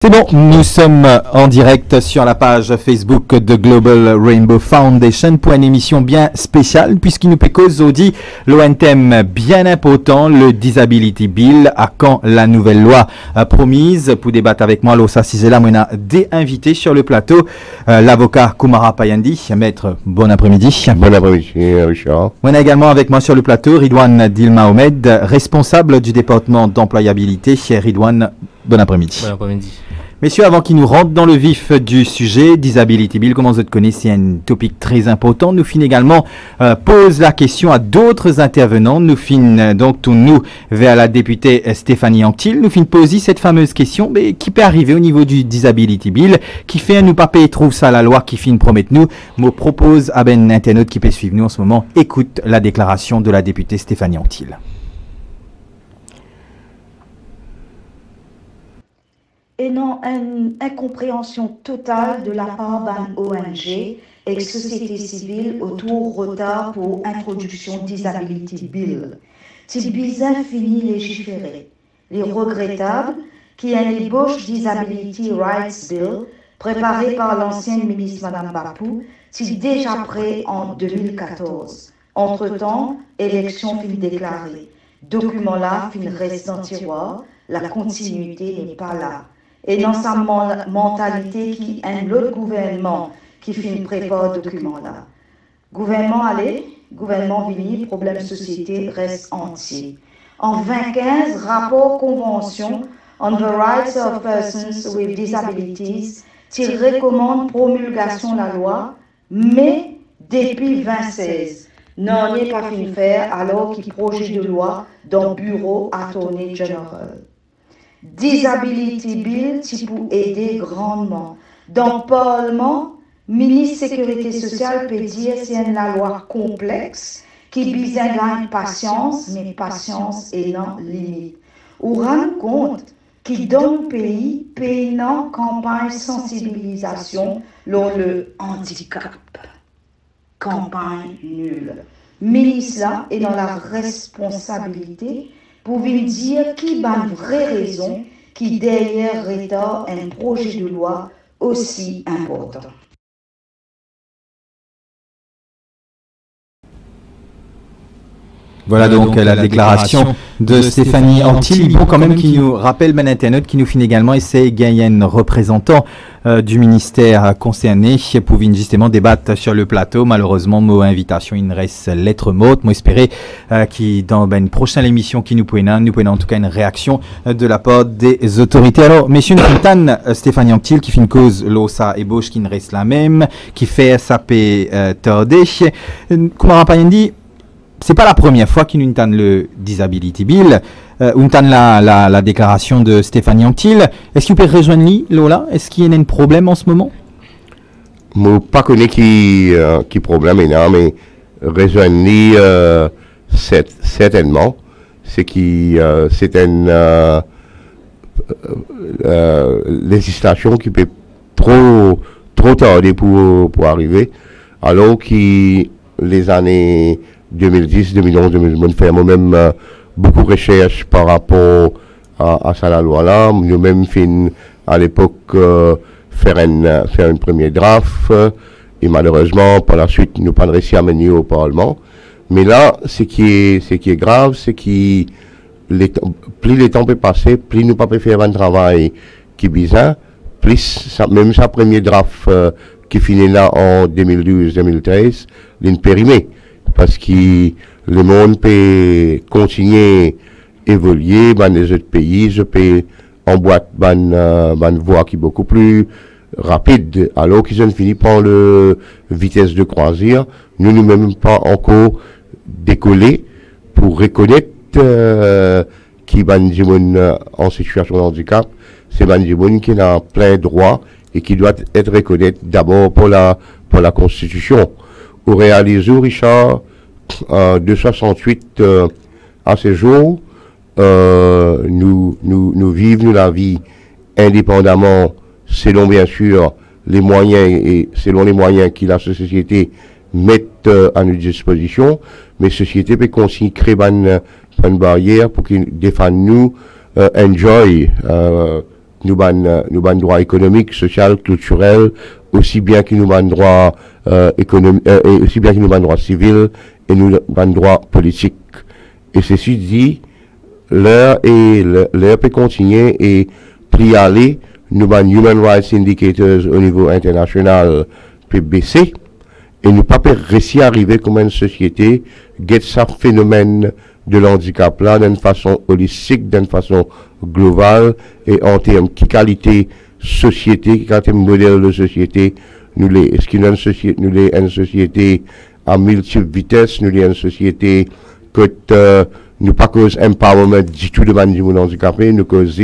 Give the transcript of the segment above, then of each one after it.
C'est bon, nous sommes en direct sur la page Facebook de Global Rainbow Foundation pour une émission bien spéciale puisqu'il nous cause aujourd'hui un thème bien important, le Disability Bill, à quand la nouvelle loi promise. Pour débattre avec moi, Losa Cisela, on a des invités sur le plateau, l'avocat Kumara Payandi. Maître, bon après-midi. Bon après-midi, Richard. On a également avec moi sur le plateau Ridwan Dilmahomed, responsable du département d'employabilité chez Ridwan. Bon après-midi. Bon après-midi. Messieurs, avant qu'ils nous rentrent dans le vif du sujet, Disability Bill, comment vous connaissez, c'est un topic très important. Nous fin également pose la question à d'autres intervenants. Nous fin donc tout nous vers la députée Stéphanie Anctil. Nous fin poser cette fameuse question, mais qui peut arriver au niveau du Disability Bill, qui fait nous pas payer trouve ça la loi qui fin promet nous. Me propose à ben internaute qui peut suivre nous en ce moment. Écoute la déclaration de la députée Stéphanie Anctil. Et non une incompréhension totale de la part d'un ONG et société civile autour retard pour introduction Disability Bill. C'est bizarre fini légiférer. Les regrettables qui est l'ébauche Disability Rights Bill préparé par l'ancienne ministre Madame Bapou, c'est déjà prêt en 2014. Entre-temps, élection fin déclarée. Document là fin reste dans le tiroir, la continuité n'est pas là. Et dans sa mentalité qui est l'autre gouvernement qui fait prépare document là. Gouvernement allez, gouvernement vini, problème société reste entier. En 2015, rapport convention on the rights of persons with disabilities qui recommande promulgation de la loi, mais depuis 2016, n'en est pas fin faire alors qu'il projet de loi dans le bureau Attorney General. Disability Bill qui peut aider grandement. Dans le Parlement, ministre Sécurité sociale peut dire c'est une loi complexe qui besoin de patience, mais patience est non limite. Ou rendre compte qui donne pays payant campagne sensibilisation lors le handicap. Campagne nulle. Ministre là est dans la responsabilité pour dire qui a une vraie raison qui derrière retard un projet de loi aussi important. Voilà donc la déclaration de Stéphanie Anctil. Bon, quand même, qui nous rappelle ben internaute, qui nous finit également, et c'est un représentant du ministère concerné pour venir justement débattre sur le plateau. Malheureusement, mot invitation, il ne reste lettre morte. Moi, espérer qui dans une prochaine émission qui nous pouvons en tout cas une réaction de la part des autorités. Alors, messieurs, nous finissons Stéphanie Anctil qui fait une cause l'OSA et Bosch qui ne reste la même, qui fait SAP tordé. Kumara Payandi, c'est pas la première fois qu'il nous entend le Disability Bill, on entend la déclaration de Stéphanie Anctil. Est-ce qu'il peut rejoindre Lola? Est-ce qu'il y a un problème en ce moment? Je ne pas connais qui problème énorme, mais rejoindre certainement. C'est une législation qui peut trop tarder pour arriver, alors que les années 2010, 2011, 2012, fait moi-même beaucoup de recherches par rapport à ça, la loi-là. Nous-mêmes, à l'époque, faire une première draft, et malheureusement, par la suite, nous n'avons pas réussi à mener au Parlement. Mais là, ce qui est grave, c'est que plus le temps peut passer, plus nous ne pouvons pas faire un travail qui est bizarre, plus même sa première draft qui finit là en 2012-2013, il périmé. Parce que le monde peut continuer à évoluer dans les autres pays, je peux emboîter une voie qui est beaucoup plus rapide, alors qu'ils ont fini par la vitesse de croisière. Nous ne même pas encore décollé pour reconnaître qui est en situation de handicap, c'est un qui a plein droit et qui doit être reconnu d'abord pour la Constitution. Au réalisé, Richard, de 68 à ce jour, nous vivons la vie indépendamment, selon bien sûr les moyens et selon les moyens que la société met à notre disposition, mais la société peut créer une barrière pour qu'ils défendent nous, enjoy nous ban droit économique, social, culturel, aussi bien que nous ban droit économique, et aussi bien que nous ban droit civil et nous ban droit politique. Et ceci dit, l'heure peut continuer et puis aller, nous ban Human Rights Indicators au niveau international peut baisser et nous pas réussir à arriver comme une société, get ça phénomène de l'handicap là d'une façon holistique, d'une façon globale et en termes de qualité société, qualité modèle de société, est-ce qu'il y a une société, nous les une société à multiples vitesses, nous les une société que nous pas cause empowerment du tout de manière du handicapé, nous cause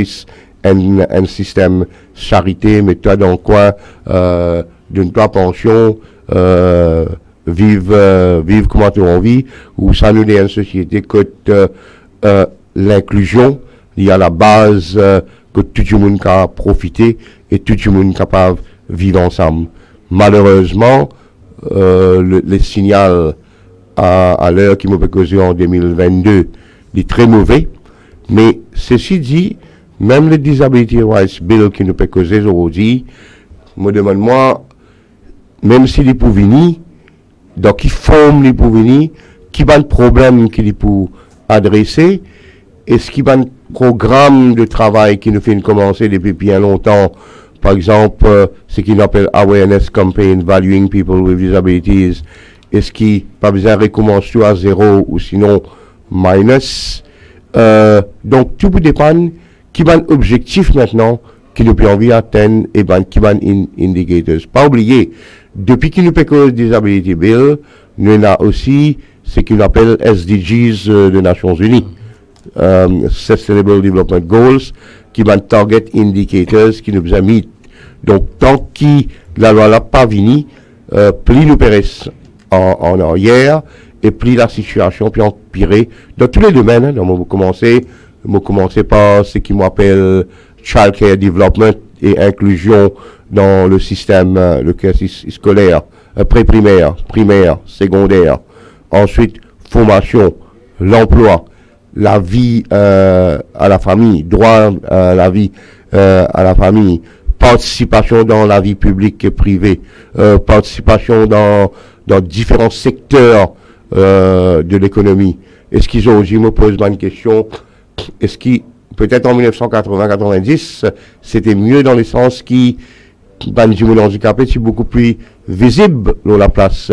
un système charité, méthode en quoi d'une pension, vivre comment on vit, ou ça nous est une société que l'inclusion, il y a la base que tout le monde peut profiter et tout le monde est capable de vivre ensemble. Malheureusement, le signal à l'heure qui m'a causé en 2022 est très mauvais, mais ceci dit, même le Disability Rights Bill qui nous peut causer aujourd'hui, me demande-moi, même s'il est pour venir, donc qui forme les pour venir, qui va le problème qu'il est pour adresser, est-ce qu'il va un programme de travail qui nous fait commencer depuis bien longtemps, par exemple, ce qu'il appelle Awareness Campaign, Valuing People with Disabilities, est-ce qu'il pas besoin de recommencer à zéro ou sinon minus, donc tout peut dépendre qui va un objectif maintenant qui nous peut envie d'atteindre et qui va un indicators. Pas oublier, depuis qu'il nous peut cause Disability Bill, nous avons aussi ce qu'on appelle SDGs des Nations Unies, Sustainable Development Goals, qui va target indicators qui nous a mis. Donc, tant que la loi n'a pas venu, plus nous périssons en arrière, et plus la situation peut empirer dans tous les domaines. Hein. Donc, on va commencer par ce qui m'appelle Child Care Development et inclusion dans le système le cursus scolaire, pré-primaire, primaire, secondaire. Ensuite, formation, l'emploi, la vie à la famille, droit à la vie à la famille, participation dans la vie publique et privée, participation dans différents secteurs de l'économie. Est-ce qu'ils ont aussi me pose une question, est-ce qu'ils peut-être en 1980-90, c'était mieux dans le sens qui le handicapé c'est beaucoup plus visible dans la place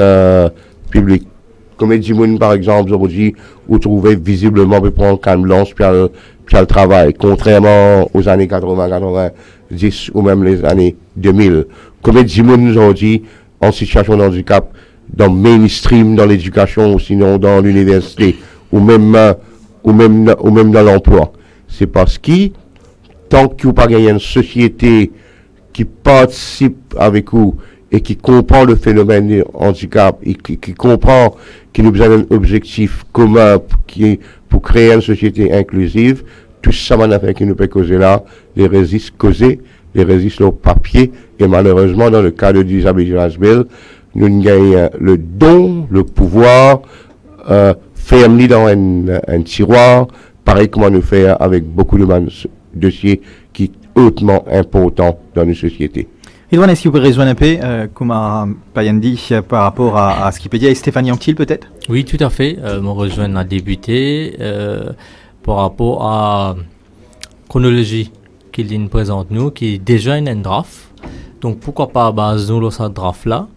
publique. Comme Edimoun, par exemple, aujourd'hui, vous trouvez visiblement pour prendre calme blanche puis le travail, contrairement aux années 80-90 ou même les années 2000. Comme Edimoun, aujourd'hui, en situation de handicap, dans le mainstream, dans l'éducation, ou sinon dans l'université, ou même dans l'emploi. C'est parce que, tant que vous pas gagné une société qui participe avec vous et qui comprend le phénomène du handicap et qui comprend qu'il nous a un objectif commun pour créer une société inclusive, tout ça va faire qui nous peut causer là, les résistes causés, les résistes au papier, et malheureusement, dans le cas de Disability Rights Bill, nous gagnons le don, le pouvoir, fermé dans un tiroir, pareil comment nous faire avec beaucoup de dossiers qui sont hautement importants dans nos sociétés. Edouard, est-ce que vous pouvez rejoindre un peu, comme Payandi, par rapport à ce qu'il peut dire, et Stéphanie Anctil peut-être? Oui, tout à fait. Mon rejoindre a débuté par rapport à chronologie qu'il nous présente nous, qui est déjà un draft. Donc pourquoi pas à base nous ce draft là,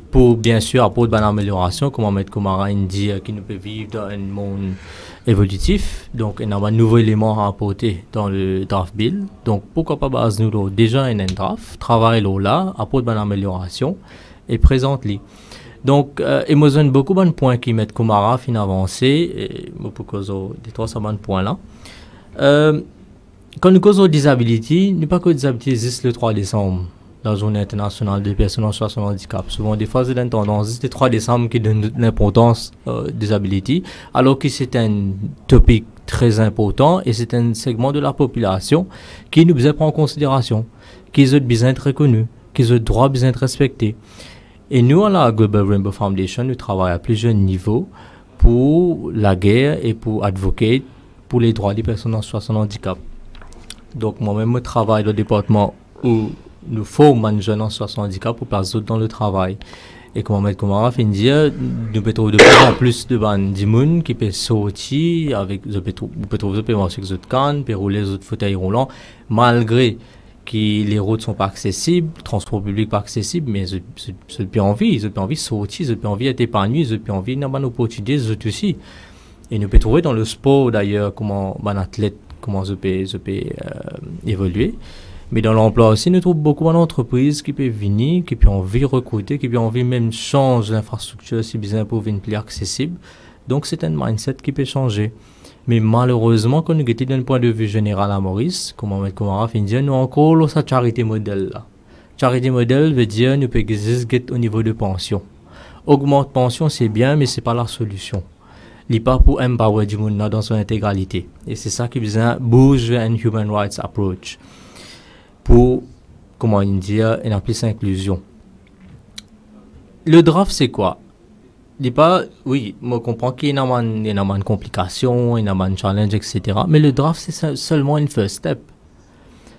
pour bien sûr apporter une amélioration, comme M. Kumara dit, qui nous peut vivre dans un monde évolutif. Donc il y a un nouveau élément à apporter dans le draft bill. Donc pourquoi pas base nous déjà un draft, travail là, apporte une amélioration et présente-les. Donc il me donne beaucoup de points qui mettent Kumara fin avancé et beaucoup des 300 points là. Quand nous causons disability, nous pas que disability existe le 3 décembre. Dans la journée internationale des personnes en situation de handicap. Souvent, des fois, c'est une tendance. C'est le 3 décembre qui donne l'importance disability, alors que c'est un topic très important et c'est un segment de la population qui nous besoin prendre en considération, qui ont besoin d'être reconnus, qui ont droit besoin d'être respectés. Et nous, à la Global Rainbow Foundation, nous travaillons à plusieurs niveaux pour la guerre et pour advoquer pour les droits des personnes en situation de handicap. Donc moi-même, je travaille dans le département où nous formons les jeunes en situation de handicap pour placer dans le travail. Et comme on fait dire, nous pouvons trouver de plus en plus de gens qui peuvent sortir avec, vous pouvez trouver des marcher avec des cannes, puis rouler des fauteuils roulants, malgré que les routes sont pas accessibles, le transport public pas accessible, mais ils ont envie de sortir, ils ont envie d'être épanouis, ils ont envie d'avoir une opportunité, ils ont aussi. Et nous pouvons trouver dans le sport d'ailleurs comment un athlète, comment ils peuvent évoluer. Mais dans l'emploi aussi, nous trouvons beaucoup d'entreprises qui peuvent venir, qui peuvent envie de recruter, qui peuvent envie même changer l'infrastructure si besoin pour venir plus accessible. Donc c'est un mindset qui peut changer. Mais malheureusement, quand nous sommes d'un point de vue général à Maurice, comme on a fait dire, nous encore cette charité modèle là. Charité modèle veut dire nous pouvons exister au niveau de pension. Augmenter pension c'est bien, mais c'est pas la solution. Il n'est pas pour empower du monde dans son intégralité. Et c'est ça qui besoin bouge vers un human rights approach. Pour, comment dire, une plus inclusion. Le draft, c'est quoi? Il n'est pas, oui, moi je comprends qu'il y a une complication, il y a un challenge, etc. Mais le draft, c'est seulement une first step.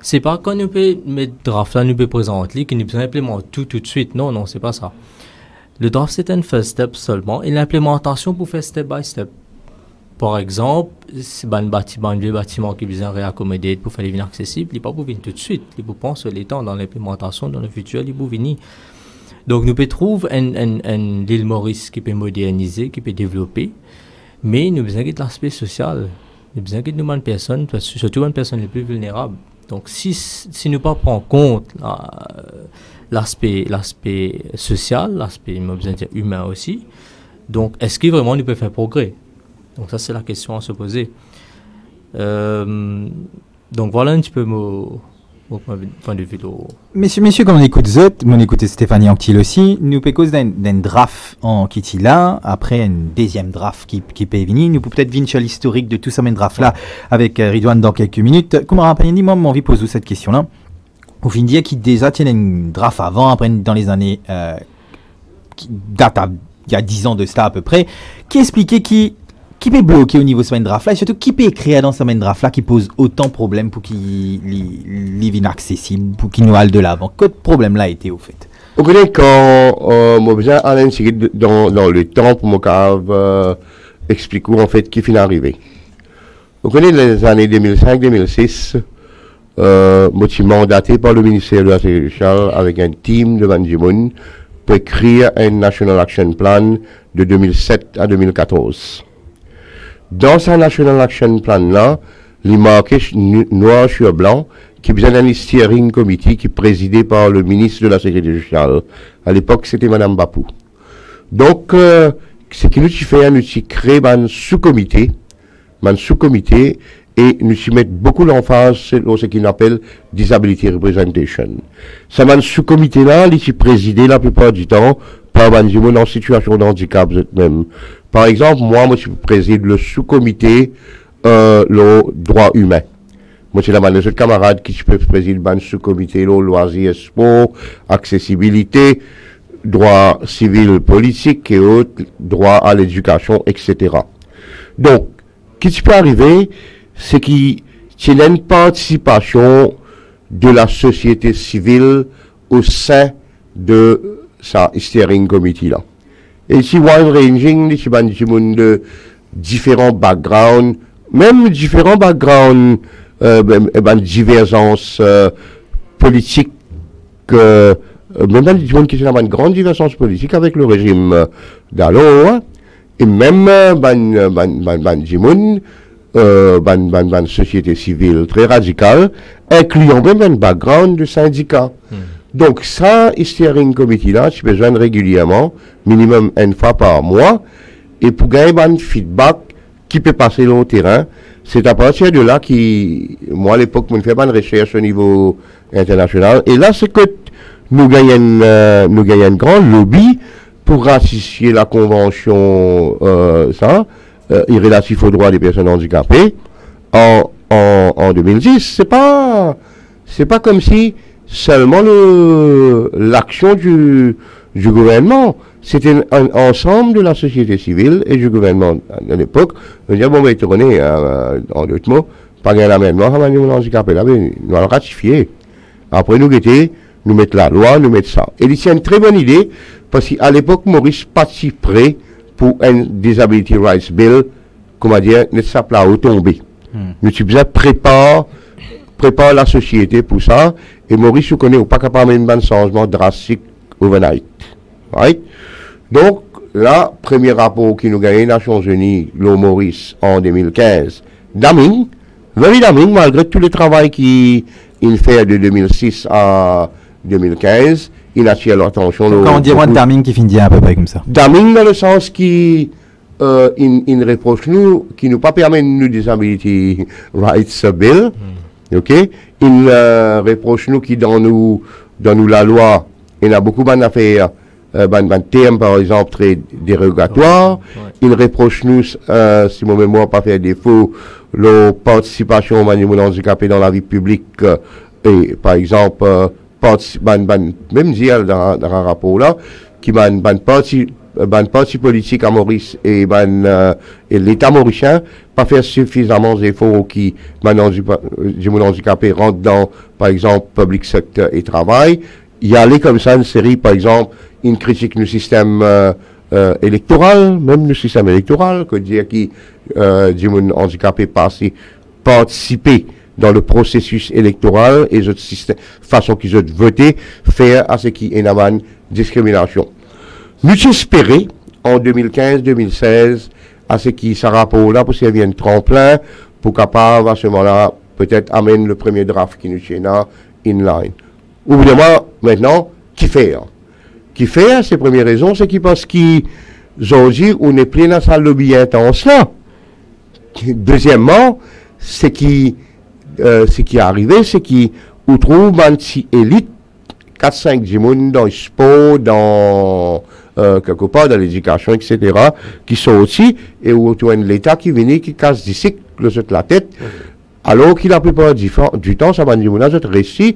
C'est pas quand nous pouvons mettre draft là, nous pouvons présenter, qu'il nous peut implémenter tout de suite. Non, non, c'est pas ça. Le draft, c'est un first step seulement, et l'implémentation pour faire step by step. Par exemple, si un vieux bâtiment qui besoin réaccommoder pour faire les vignes accessibles, il n'est pas pour venir tout de suite. Il faut penser les temps dans l'implémentation, dans le futur, il faut venir. Donc, nous pouvons trouver un l'île Maurice qui peut moderniser, qui peut développer, mais nous avons besoin de l'aspect social. Nous avons besoin de nous personnes, surtout une personne les plus vulnérables. Donc, si nous ne prenons pas en compte l'aspect social, l'aspect humain aussi, donc, est-ce que vraiment nous pouvons faire progrès? Donc ça, c'est la question à se poser. Donc voilà un petit peu mon point de vue. Messieurs, comme on écoute Zot, on écoute Stéphanie Anctil aussi, nous pouvons cause d'un draft en Kitila, après un deuxième draft qui peut venir. Nous pouvons peut-être venir sur l'historique de tout ce draft-là avec Ridwan dans quelques minutes. Comme on rappelle, moi, j'ai envie de poser cette question-là. Au fin de dire qu'il déjà tient un draft avant, après dans les années qui datent il y a 10 ans de cela à peu près, qui expliquait qui peut bloquer au niveau de ce draft là et surtout qui peut écrire dans ce draft là qui pose autant de problèmes pour qu'il soit inaccessible, pour qu'il nous aille de l'avant. Quel problème là a été au fait? Vous connaissez quand moi besoin aller dans le temps pour me expliquer en fait qui finit arrivé. Vous connaissez les années 2005-2006, moi je suis mandaté par le ministère de la Sécurité sociale avec un team de Banjimoun pour écrire un National Action Plan de 2007 à 2014. Dans ce National Action Plan-là, il marqué noir sur blanc qui besoin d'un steering committee qui est présidé par le ministre de la Sécurité sociale. À l'époque, c'était Mme Bapou. Donc, ce qui nous fait, nous créer un sous-comité, et nous y mettons beaucoup d'emphase sur ce qu'on appelle Disability Representation. C'est un sous-comité-là, il est présidé la plupart du temps par des gens en situation de handicap même. Par exemple, moi, je préside le sous-comité le droit humain. Moi, c'est la manière de camarades qui peut présider le sous-comité le loisirs et sport, accessibilité, droit civil politique et autres, droit à l'éducation, etc. Donc, ce qui peut arriver, c'est qu'il y a une participation de la société civile au sein de sa steering committee là. Et ici, wide ranging, ici, de différents backgrounds, même différents backgrounds, divergence politique, même des gens qui ont une grande divergence politique avec le régime d'Allo, et même ban société civile très radicale, incluant même un background de syndicat. Donc ça, steering committee là, tu peux joindre régulièrement, minimum une fois par mois, et pour gagner un feedback qui peut passer au terrain, c'est à partir de là moi à l'époque, je fais pas une recherche au niveau international, et là c'est que nous gagnons un grand lobby pour ratifier la convention relative aux droits des personnes handicapées en 2010. C'est pas comme si seulement l'action du gouvernement, c'était un ensemble de la société civile et du gouvernement à l'époque. On dit bon, étonné en d'autres mots, pas gagné l'amendement, ça va nous handicapé là, mais nous allons ratifier. Après, nous mettre la loi, nous mettre ça. Et c'est une très bonne idée, parce qu'à l'époque, Maurice participerait pour un Disability Rights Bill, comment dire, ne s'appelle pas au tomber. Nous prépare la société pour ça, et Maurice, vous connaissez, pas capable de faire un changement drastique overnight. Right? Donc, là, premier rapport qui nous gagne les Nations Unies, l'eau Maurice, en 2015, Daming, malgré tout le travail qu'il fait de 2006 à 2015, il attire l'attention. Quand on dit moi Daming qui finit à peu près comme ça. Daming dans le sens qui il reproche nous, qui nous pas permet nous Disability Rights Bill, ok? Il reproche nous qui dans nous la loi, il y a beaucoup d'affaires, thèmes par exemple très dérogatoires. Il reproche nous, si mon mémoire pas fait défaut, la participation aux handicapés dans la vie publique, et par exemple, même dire dans un rapport là, qui parti politique à Maurice et l'État mauricien pas faire suffisamment d'efforts qui du monde handicapé rentrent dans, par exemple, public sector et travail. Il y a comme ça une série, par exemple, une critique du système électoral, même le système électoral, que dire qui du monde handicapé participer dans le processus électoral et le système, façon qu'ils ont voté, faire à ce qui est une discrimination. Nous espérons en 2015-2016 à ce qui ce rapport-là pour servir un tremplin pour capable à ce moment-là peut-être amener le premier draft qui nous tient inline. Oubliez-moi maintenant qui faire. Qui fait ces premières raisons, c'est parce qu'ils ont dit on est plein dans sa lobby intense là. Deuxièmement, ce qui est arrivé, c'est qu'on trouve un petit élite 4-5 gens dans le sport, dans quelque part dans l'éducation, etc., qui sont aussi, et où on a l'État qui vient, qui casse des cycles la tête, alors qu'il la plupart du temps, ça va dire, on a ce récit,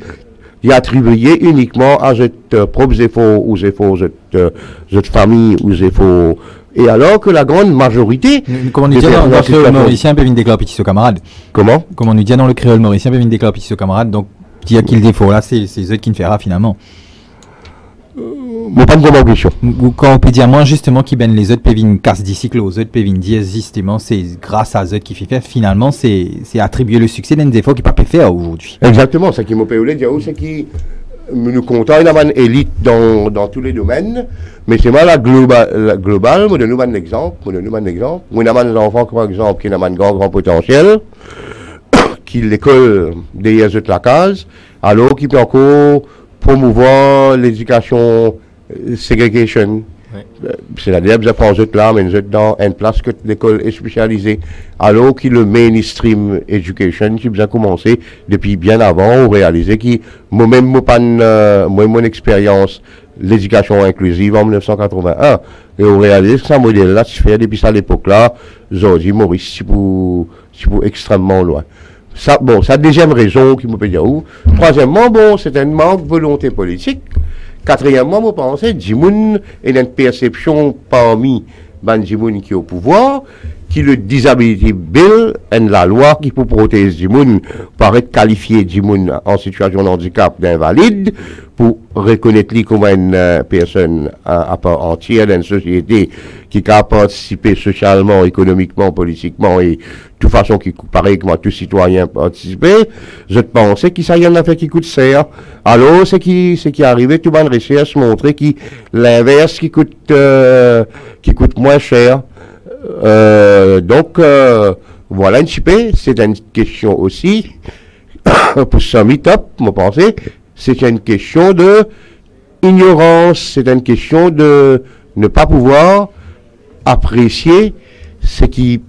il est attribué uniquement à cette propres efforts, aux efforts de cette famille, aux efforts. Et alors que la grande majorité. Comment nous dit dans le créole mauricien, peut venir déclarer petit camarade. Comment? Comment nous dit dans le créole mauricien, peut venir déclarer petit camarade. Donc, dire qu'il défaut là, c'est eux qui ne fera finalement. Mais pas de bonne question. Quand on peut dire, moi, justement, qui ben les autres peuvent venir casse des cycles aux autres, peuvent venir dire, justement, c'est grâce à eux qui fait faire, finalement, c'est attribuer le succès d'un défaut qui n'a pas pu faire aujourd'hui. Exactement, c'est qui m'a payé dire, c'est qui nous comptons une élite dans tous les domaines, mais c'est mal la globale, moi, donne-nous un exemple, moi, on a des enfants, par exemple, qui ont un grand potentiel, qui l'école derrière la case, alors qui peut encore promouvoir l'éducation segregation. Ouais. C'est-à-dire, vous apprenez là, mais vous êtes dans une place que l'école est spécialisée. Alors que le mainstream education, qui vous a commencé depuis bien avant, on réalisait que moi-même, mon expérience, l'éducation inclusive en 1981, et on réalisait que ce modèle-là se fait depuis à l'époque-là, aujourd'hui, Maurice, c'est pour extrêmement loin. Ça, bon, c'est la deuxième raison qui me peut dire où. Troisièmement, bon, c'est un manque de volonté politique. Quatrièmement, je pense que Jimoun est une perception parmi les Jimoun qui est au pouvoir, qui le Disability Bill est la loi qui peut protéger Jimoun, paraît qualifier Jimoun en situation de handicap d'invalide, pour reconnaître lui comme une personne à part entière d'une société qui a participé socialement, économiquement, politiquement et de toute façon qui paraît que tout citoyen participé. Je pensais qu'il s'agit d'une affaire qui coûte cher. Alors, c'est qui est arrivé, tout bonne recherche montrer que l'inverse qui coûte moins cher. Donc, voilà un petit peu, c'est une question aussi, pour Summit Up, moi pensez, c'est une question de ignorance, c'est une question de ne pas pouvoir apprécier ce qui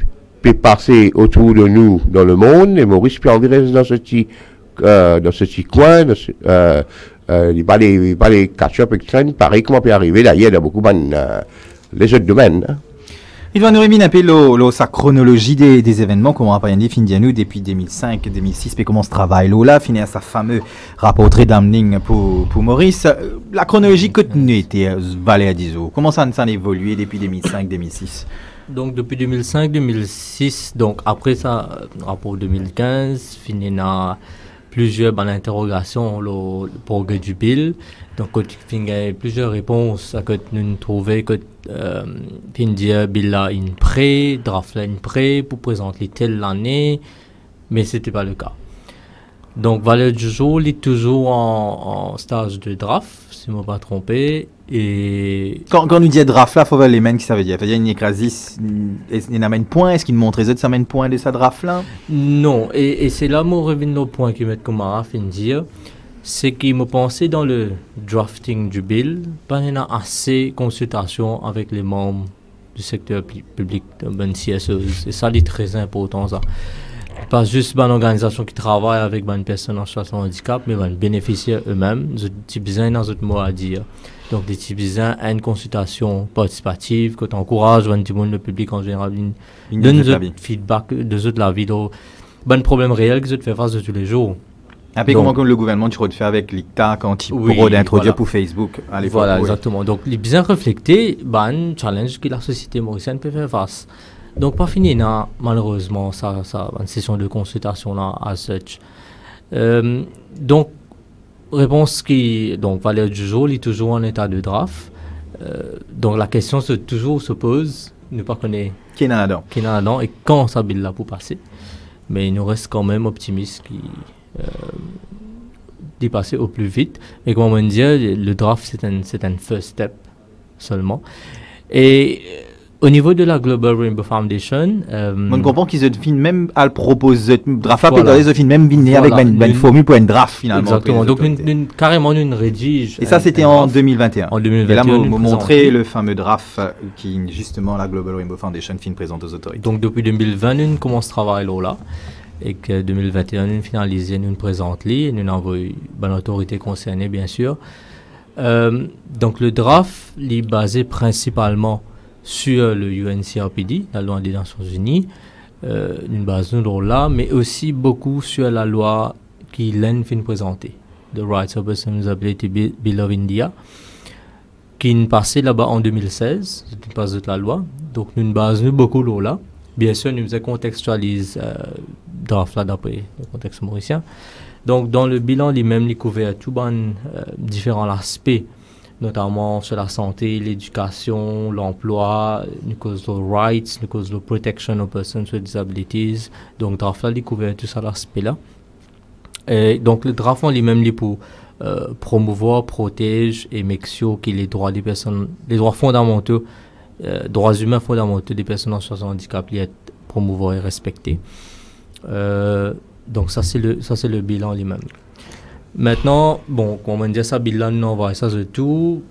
peut passer autour de nous dans le monde, et Maurice peut en rester dans ce petit coin, il va les catch-up extrêmes, pareil comment peut arriver, d'ailleurs, il y a beaucoup les autres domaines. Hein. Il va nous remettre un peu sa chronologie des événements, comment on a dit, nous depuis 2005-2006, puis comment on se travaille là, finir sa fameux rapport très damning pour Maurice. La chronologie continue était Valais à 10 ans. Comment ça a évolué depuis 2005-2006? Donc depuis 2005-2006, donc après ça, rapport 2015, fini na plusieurs interrogations le progrès du bill. Donc il y a plusieurs réponses à que nous trouvons que le bill a une prêt, draft là une prêt pour présenter telle année, mais c'était pas le cas. Donc valeur du jour, il est toujours en stage de draft, si je ne me pas trompé. Et quand on dit draft là, il faut voir les mains qui ça veut dire. Il y a une écrasis, il amène point, est-ce qu'il montre les autres, ça amène point de sa draft là? Non, et c'est là mon revenu au point qui met comme à fin dire, c'est qu'il me pensait dans le drafting du bill, pas il y a assez de consultation avec les membres du secteur public, de CSE. Et ça, c'est très important ça. Pas juste une organisation qui travaille avec une personne en situation de handicap, mais les bénéficiaires eux-mêmes, ils ont besoin d'un autre mot à dire. Donc, ils ont besoin d'une consultation participative, que tu encourages le public en général, donne des feedback de la vie, des problèmes réels que tu fais face de tous les jours. Après, comment le gouvernement tu fait avec l'ICTA quand il pourrait d'introduire pour Facebook à l'époque? Voilà, exactement. Donc, il est bien reflété, un challenge que la société mauricienne peut faire face. Donc, pas fini, non, malheureusement, ça, une session de consultation là, à such. Donc, réponse qui, donc, valeur du jour, il est toujours en état de draft. Donc, la question se pose, ne pas connaître qui est là-dedans et quand ça bill là pour passer. Mais il nous reste quand même optimiste d'y passer au plus vite. Et comme on dit, le draft, c'est un first step seulement. Et au niveau de la Global Rainbow Foundation, on comprend qu'ils ont fini même à le proposer draft ils ont fini même venir avec une formule pour un draft finalement. Exactement. Donc carrément une rédige. Et ça c'était en 2021. En 2021. Et là on montrer le fameux draft qui justement la Global Rainbow Foundation finit présente aux autorités. Donc depuis 2020 on commence à travailler là et que 2021 on finalise nous présente et nous envoie à l'autorité concernée bien sûr. Donc le draft est basé principalement sur le UNCRPD, la loi des Nations Unies, une base de là, mais aussi beaucoup sur la loi qui l'en fin présenter, The Rights of Persons with Disability Bill of India, qui est passé là-bas en 2016, c'est une base de la loi, donc nous basons beaucoup là. Bien sûr, nous contextualisons draft là d'après le contexte mauricien. Donc dans le bilan, lui-même, il couvre tout différents aspects, notamment sur la santé, l'éducation, l'emploi, nous rights, nous protection of persons with disabilities. Donc, draft là, il couvre tout ça l'aspect-là. Et donc, le draft en lui-même, il pour promouvoir, protéger et make sure que les droits des personnes, les droits fondamentaux, droits humains fondamentaux des personnes en situation de handicap, ils être promouvoir et respectés. Donc, ça, c'est le bilan lui-même. Maintenant, bon, comme on dit ça, bilan non va ça c'est tout.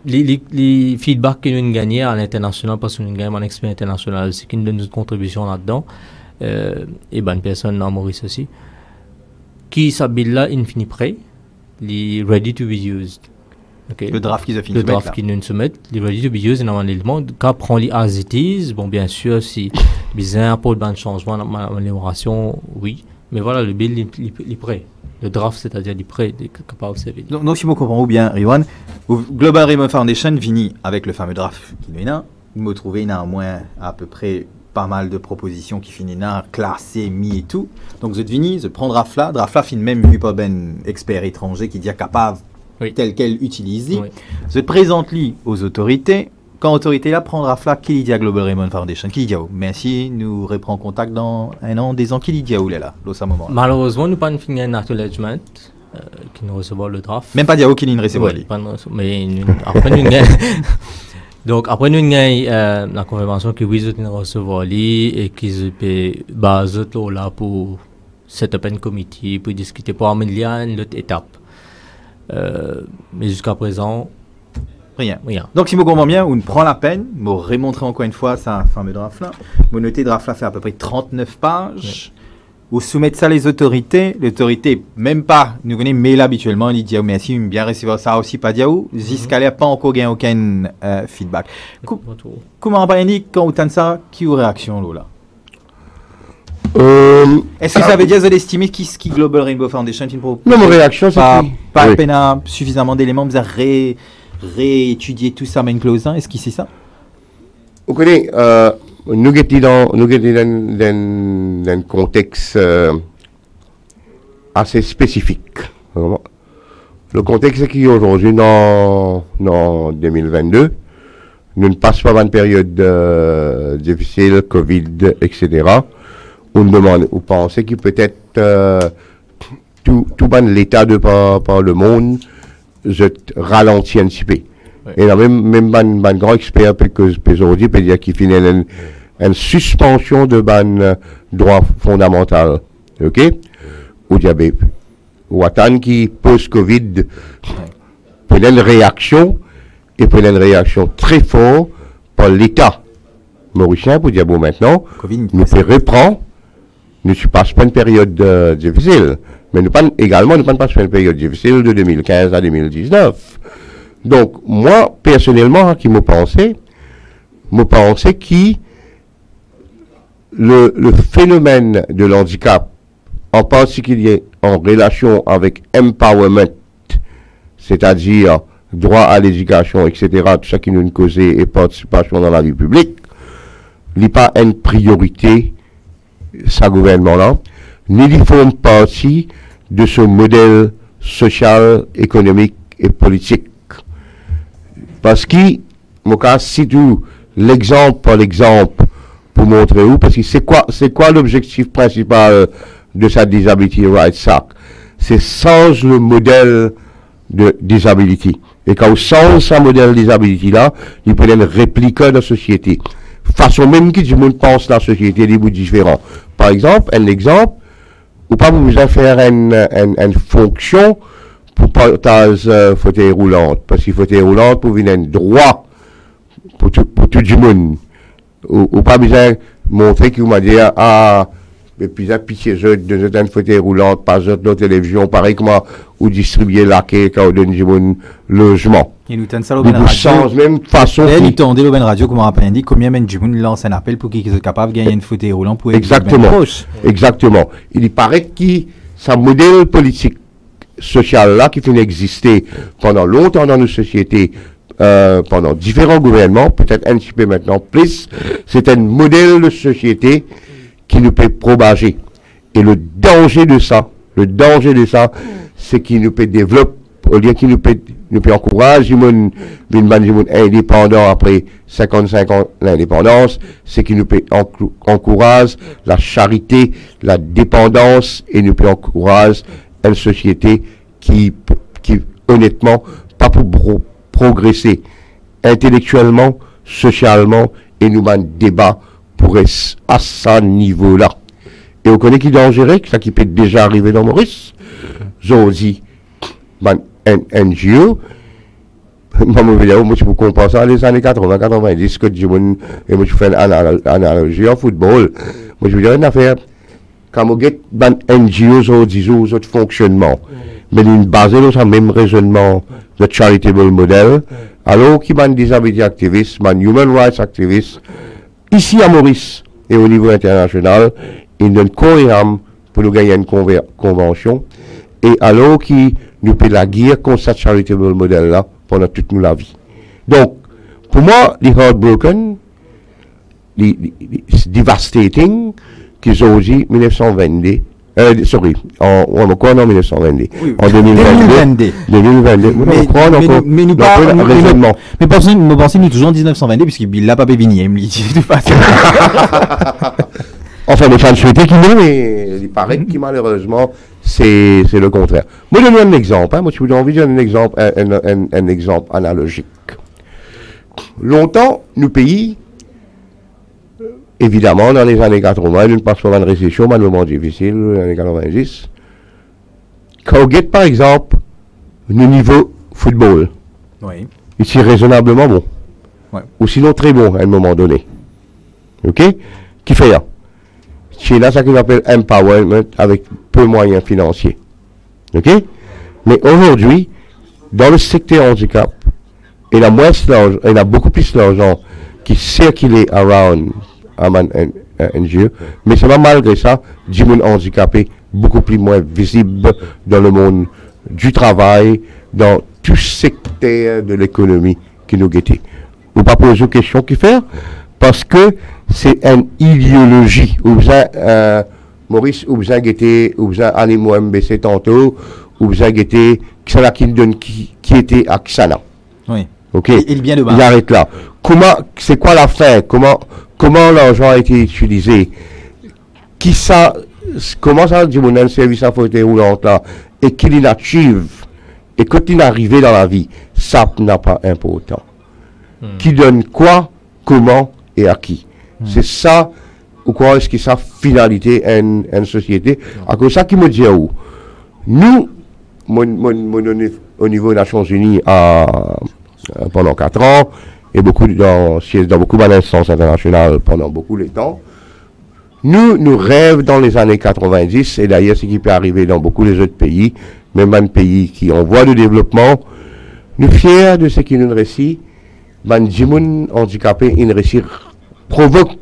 Les feedbacks que nous avons gagnés à l'international, parce que nous avons gagné en expérience internationale, c'est qui nous donne une contribution là-dedans, et une personne en Maurice aussi, qui ça bilan in fini prêt, les ready to be used. Okay. Le draft qu'ils ont fini le draft qu'ils nous soumettent, les ready to be used, et normalement, quand on prend les as it is, bon, bien sûr, si bizarre pour un changement, amélioration, oui, mais voilà, le bill est prêt. Le draft, c'est-à-dire du prêt capable de servir. Donc, si je comprends bien, Riwan, Global Rainbow Foundation finit avec le fameux draft qui est là. Vous me trouvez néanmoins à peu près pas mal de propositions qui finissent là, classées, mis et tout. Donc, vous êtes fini, vous prenez draft là finit même vu par ben expert étranger qui dit capable tel quel utilise. Oui. Vous présente aux autorités. Quand l'autorité là prendra flac, qui dit à Global Rainbow Foundation, qui dit à où? Merci, nous reprend contact dans un an, des ans, qui dit à où là, à moment. Malheureusement, nous pas fini un acknowledgement qui nous recevra le draft. Même pas dire où qui nous recevra. Mais après nous gagne. Donc après nous gagne la confirmation que oui nous recevra et qu'ils peut baser là pour set up un comité pour discuter pour améliorer l'autre étape. Mais jusqu'à présent. Rien. Donc, si je comprends bien, on prend la peine, je remontrer encore une fois ça fameux draft là. Vous notez draft là fait à peu près 39 pages. Vous soumettez ça les autorités. L'autorité, même pas, nous connaissons mail habituellement, il dit merci, bien recevoir ça aussi, pas dire où. Jusqu'à là, pas encore gagné aucun feedback. Comment on dit quand vous entendez ça, qui a une réaction là? Est-ce que ça veut dire que vous estimez qui Global Rainbow Foundation non, mon réaction, c'est pas peine à suffisamment d'éléments, vous avez réétudier tout ça, main close, est-ce que c'est ça? vous connaissez, nous sommes dans un contexte assez spécifique. Vraiment. Le contexte est qu'aujourd'hui, dans 2022, nous ne passons pas une période difficile, Covid, etc. On demande, on pense que peut-être tout l'état de par le monde je ralentit un petit peu. Oui. Et là, même un grand expert aujourd'hui peut dire qu'il finit une suspension de droit fondamental. OK? Ou diabète. Ou attendre qui post-Covid peut une réaction et peut une réaction très forte par l'État mauricien pour dire bon maintenant, nous peut reprendre, nous ne passons pas une période difficile. Mais nous pas passer une période difficile de 2015 à 2019. Donc, moi, personnellement, qui me pensais que le phénomène de l'handicap, en particulier en relation avec empowerment, c'est-à-dire droit à l'éducation, etc., tout ça qui nous cause et participation dans la vie publique, n'est pas une priorité, ça gouvernement-là, ni ils font partie de ce modèle social, économique et politique. Parce que, moi, si tout l'exemple par l'exemple pour montrer où, parce que c'est quoi l'objectif principal de sa Disability Rights Act? C'est changer le modèle de disability. Et quand on change ce modèle de disability là, il peut être répliqué dans la société. Façon même que du monde pense la société des bouts différents. Par exemple, ou pas besoin de faire une fonction pour partage fauteuil roulante. Parce que fauteuil roulante pour venir un droit pour tout le monde. Ou pas besoin de montrer qu'il m'a dit, mais puis à pitié, je donne un fauteuil roulant, pas de la télévision, pareil comment ou distribuer la quai quand on donne du logement. Et nous tenons ça au Ben Radio. Change même façon. Et nous tenons au Ben Radio, comme on rappelle, dit combien même du monde lance un appel pour qu'ils soient capables de gagner une fauteuil roulant pour être exactement. Exactement. Il paraît que ce modèle politique social là qui fait exister pendant longtemps dans nos sociétés, pendant différents gouvernements, peut-être un petit peu maintenant plus, c'est un modèle de société qui nous peut propager. Et le danger de ça, c'est qu'il nous peut développer, au lieu qu'il nous peut encourager une indépendant après 55 ans l'indépendance, c'est qu'il nous peut encourager la charité, la dépendance, et nous peut encourager une société qui honnêtement, pas pour progresser intellectuellement, socialement, et nous un débat pour être à ce niveau-là. Et on connaît qui est dangereux, ça qui peut déjà arriver dans Maurice. J'ai dit, un NGO, moi je peux comparer ça les années 80, 90, que et moi je fais une analogie en football. Moi je veux dire une affaire, quand on get un NGO, aux autres fonctionnements, mais ils basent sur le même raisonnement de charitable model, alors qu'ils sont disability activistes, human rights activistes, ici à Maurice et au niveau international, ils donnent cohérent pour nous gagner une convention, et alors qu'ils nous paient la guerre contre ce charitable modèle-là pendant toute la vie. Donc, pour moi, les heartbroken, les devastating, qu'ils ont dit 1922, en 1922. Oui, en 2022. 2022. Mais nous parlons, mais pensez nous toujours en 1922, puisqu'il l'a pas bévigné, il me dit, de toute façon. Enfin, les fans souhaitaient qu'il l'ait, mais il paraît que malheureusement, c'est le contraire. Moi, je donne un exemple, moi, j'ai envie de donner un exemple analogique. Longtemps, nos pays, évidemment, dans les années 80, nous passons par une récession, un moment difficile, dans les années 90. Quand on guette, par exemple, le niveau football, oui. Ici raisonnablement bon, ouais. Ou sinon très bon à un moment donné. OK? Qui fait là? C'est là ça qu'on appelle empowerment avec peu de moyens financiers. OK? Mais aujourd'hui, dans le secteur handicap, il y a beaucoup plus d'argent qui circule around un NGO, mais c'est pas malgré ça, du monde handicapé beaucoup plus moins visible dans le monde du travail, dans tout secteur de l'économie qui nous guette. Vous pas poser une question qui fait, parce que c'est une idéologie. Maurice, ou vous avez animé MBC tantôt, ou vous avez été, qui était à Xana. Oui. Ok. Il vient de bas. Il arrête là. C'est quoi la fin? Comment l'argent a été utilisé? Comment ça, dit mon service à fauteuil roulant là, et qu'il inachieve, et quand il est arrivé dans la vie, ça n'a pas important. Qui donne quoi, comment et à qui? C'est ça, ou quoi est-ce que ça finalité une société? À cause ça qui me dit où? Nous, au niveau des Nations Unies, pendant 4 ans, et dans beaucoup d'instances internationales pendant beaucoup de temps, nous rêvons dans les années 90, et d'ailleurs ce qui peut arriver dans beaucoup des autres pays, même dans des pays qui ont voie de développement, nous fiers de ce qui nous réussit, les gens handicapés, ils réussissent, provoquent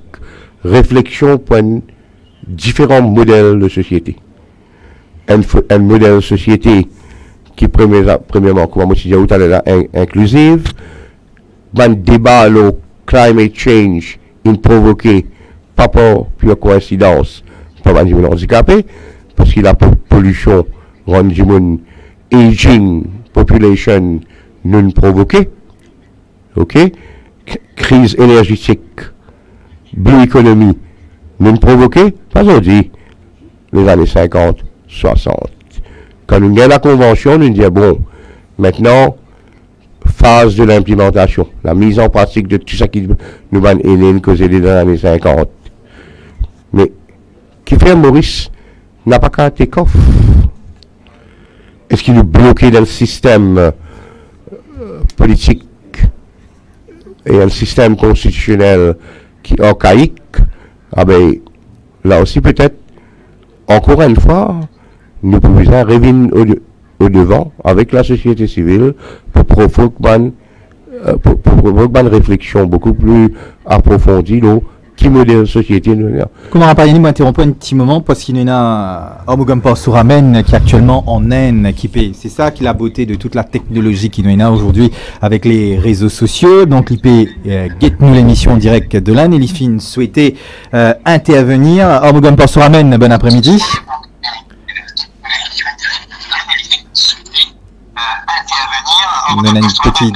réflexion pour différents modèles de société. Un modèle de société qui, premièrement, comme je disais tout à l'heure, inclusive, un débat sur climate change, il provoqué pas pour pure coïncidence, par les gens handicapés, parce que la pollution rend les gens aging population non provoquée. Ok? Crise énergétique, blue economy, non provoquée, pas aujourd'hui, les années 50, 60. Quand nous gagnons la convention, nous disons, bon, maintenant, phase de l'implémentation, la mise en pratique de tout ça qui nous va aider causé dans les années 50. Mais, qui fait Maurice n'a pas qu'à take off. Est-ce qu'il est bloqué dans le système politique et un système constitutionnel qui est archaïque? Ah ben, là aussi peut-être, encore une fois, nous pouvons revenir au devant avec la société civile pour provoquer une réflexion beaucoup plus approfondie qui modèle de société nous a. Comment Rapayani m'interrompt un petit moment parce qu'il y a Omugam Pansuramen qui est actuellement en Inde qui paye. C'est ça qui est la beauté de toute la technologie qui nous a aujourd'hui avec les réseaux sociaux. Donc l'IP get nous l'émission en direct de l'Inde et l'IFIN souhaitait intervenir. Omugam Pansuramen, bon après-midi. On a un petit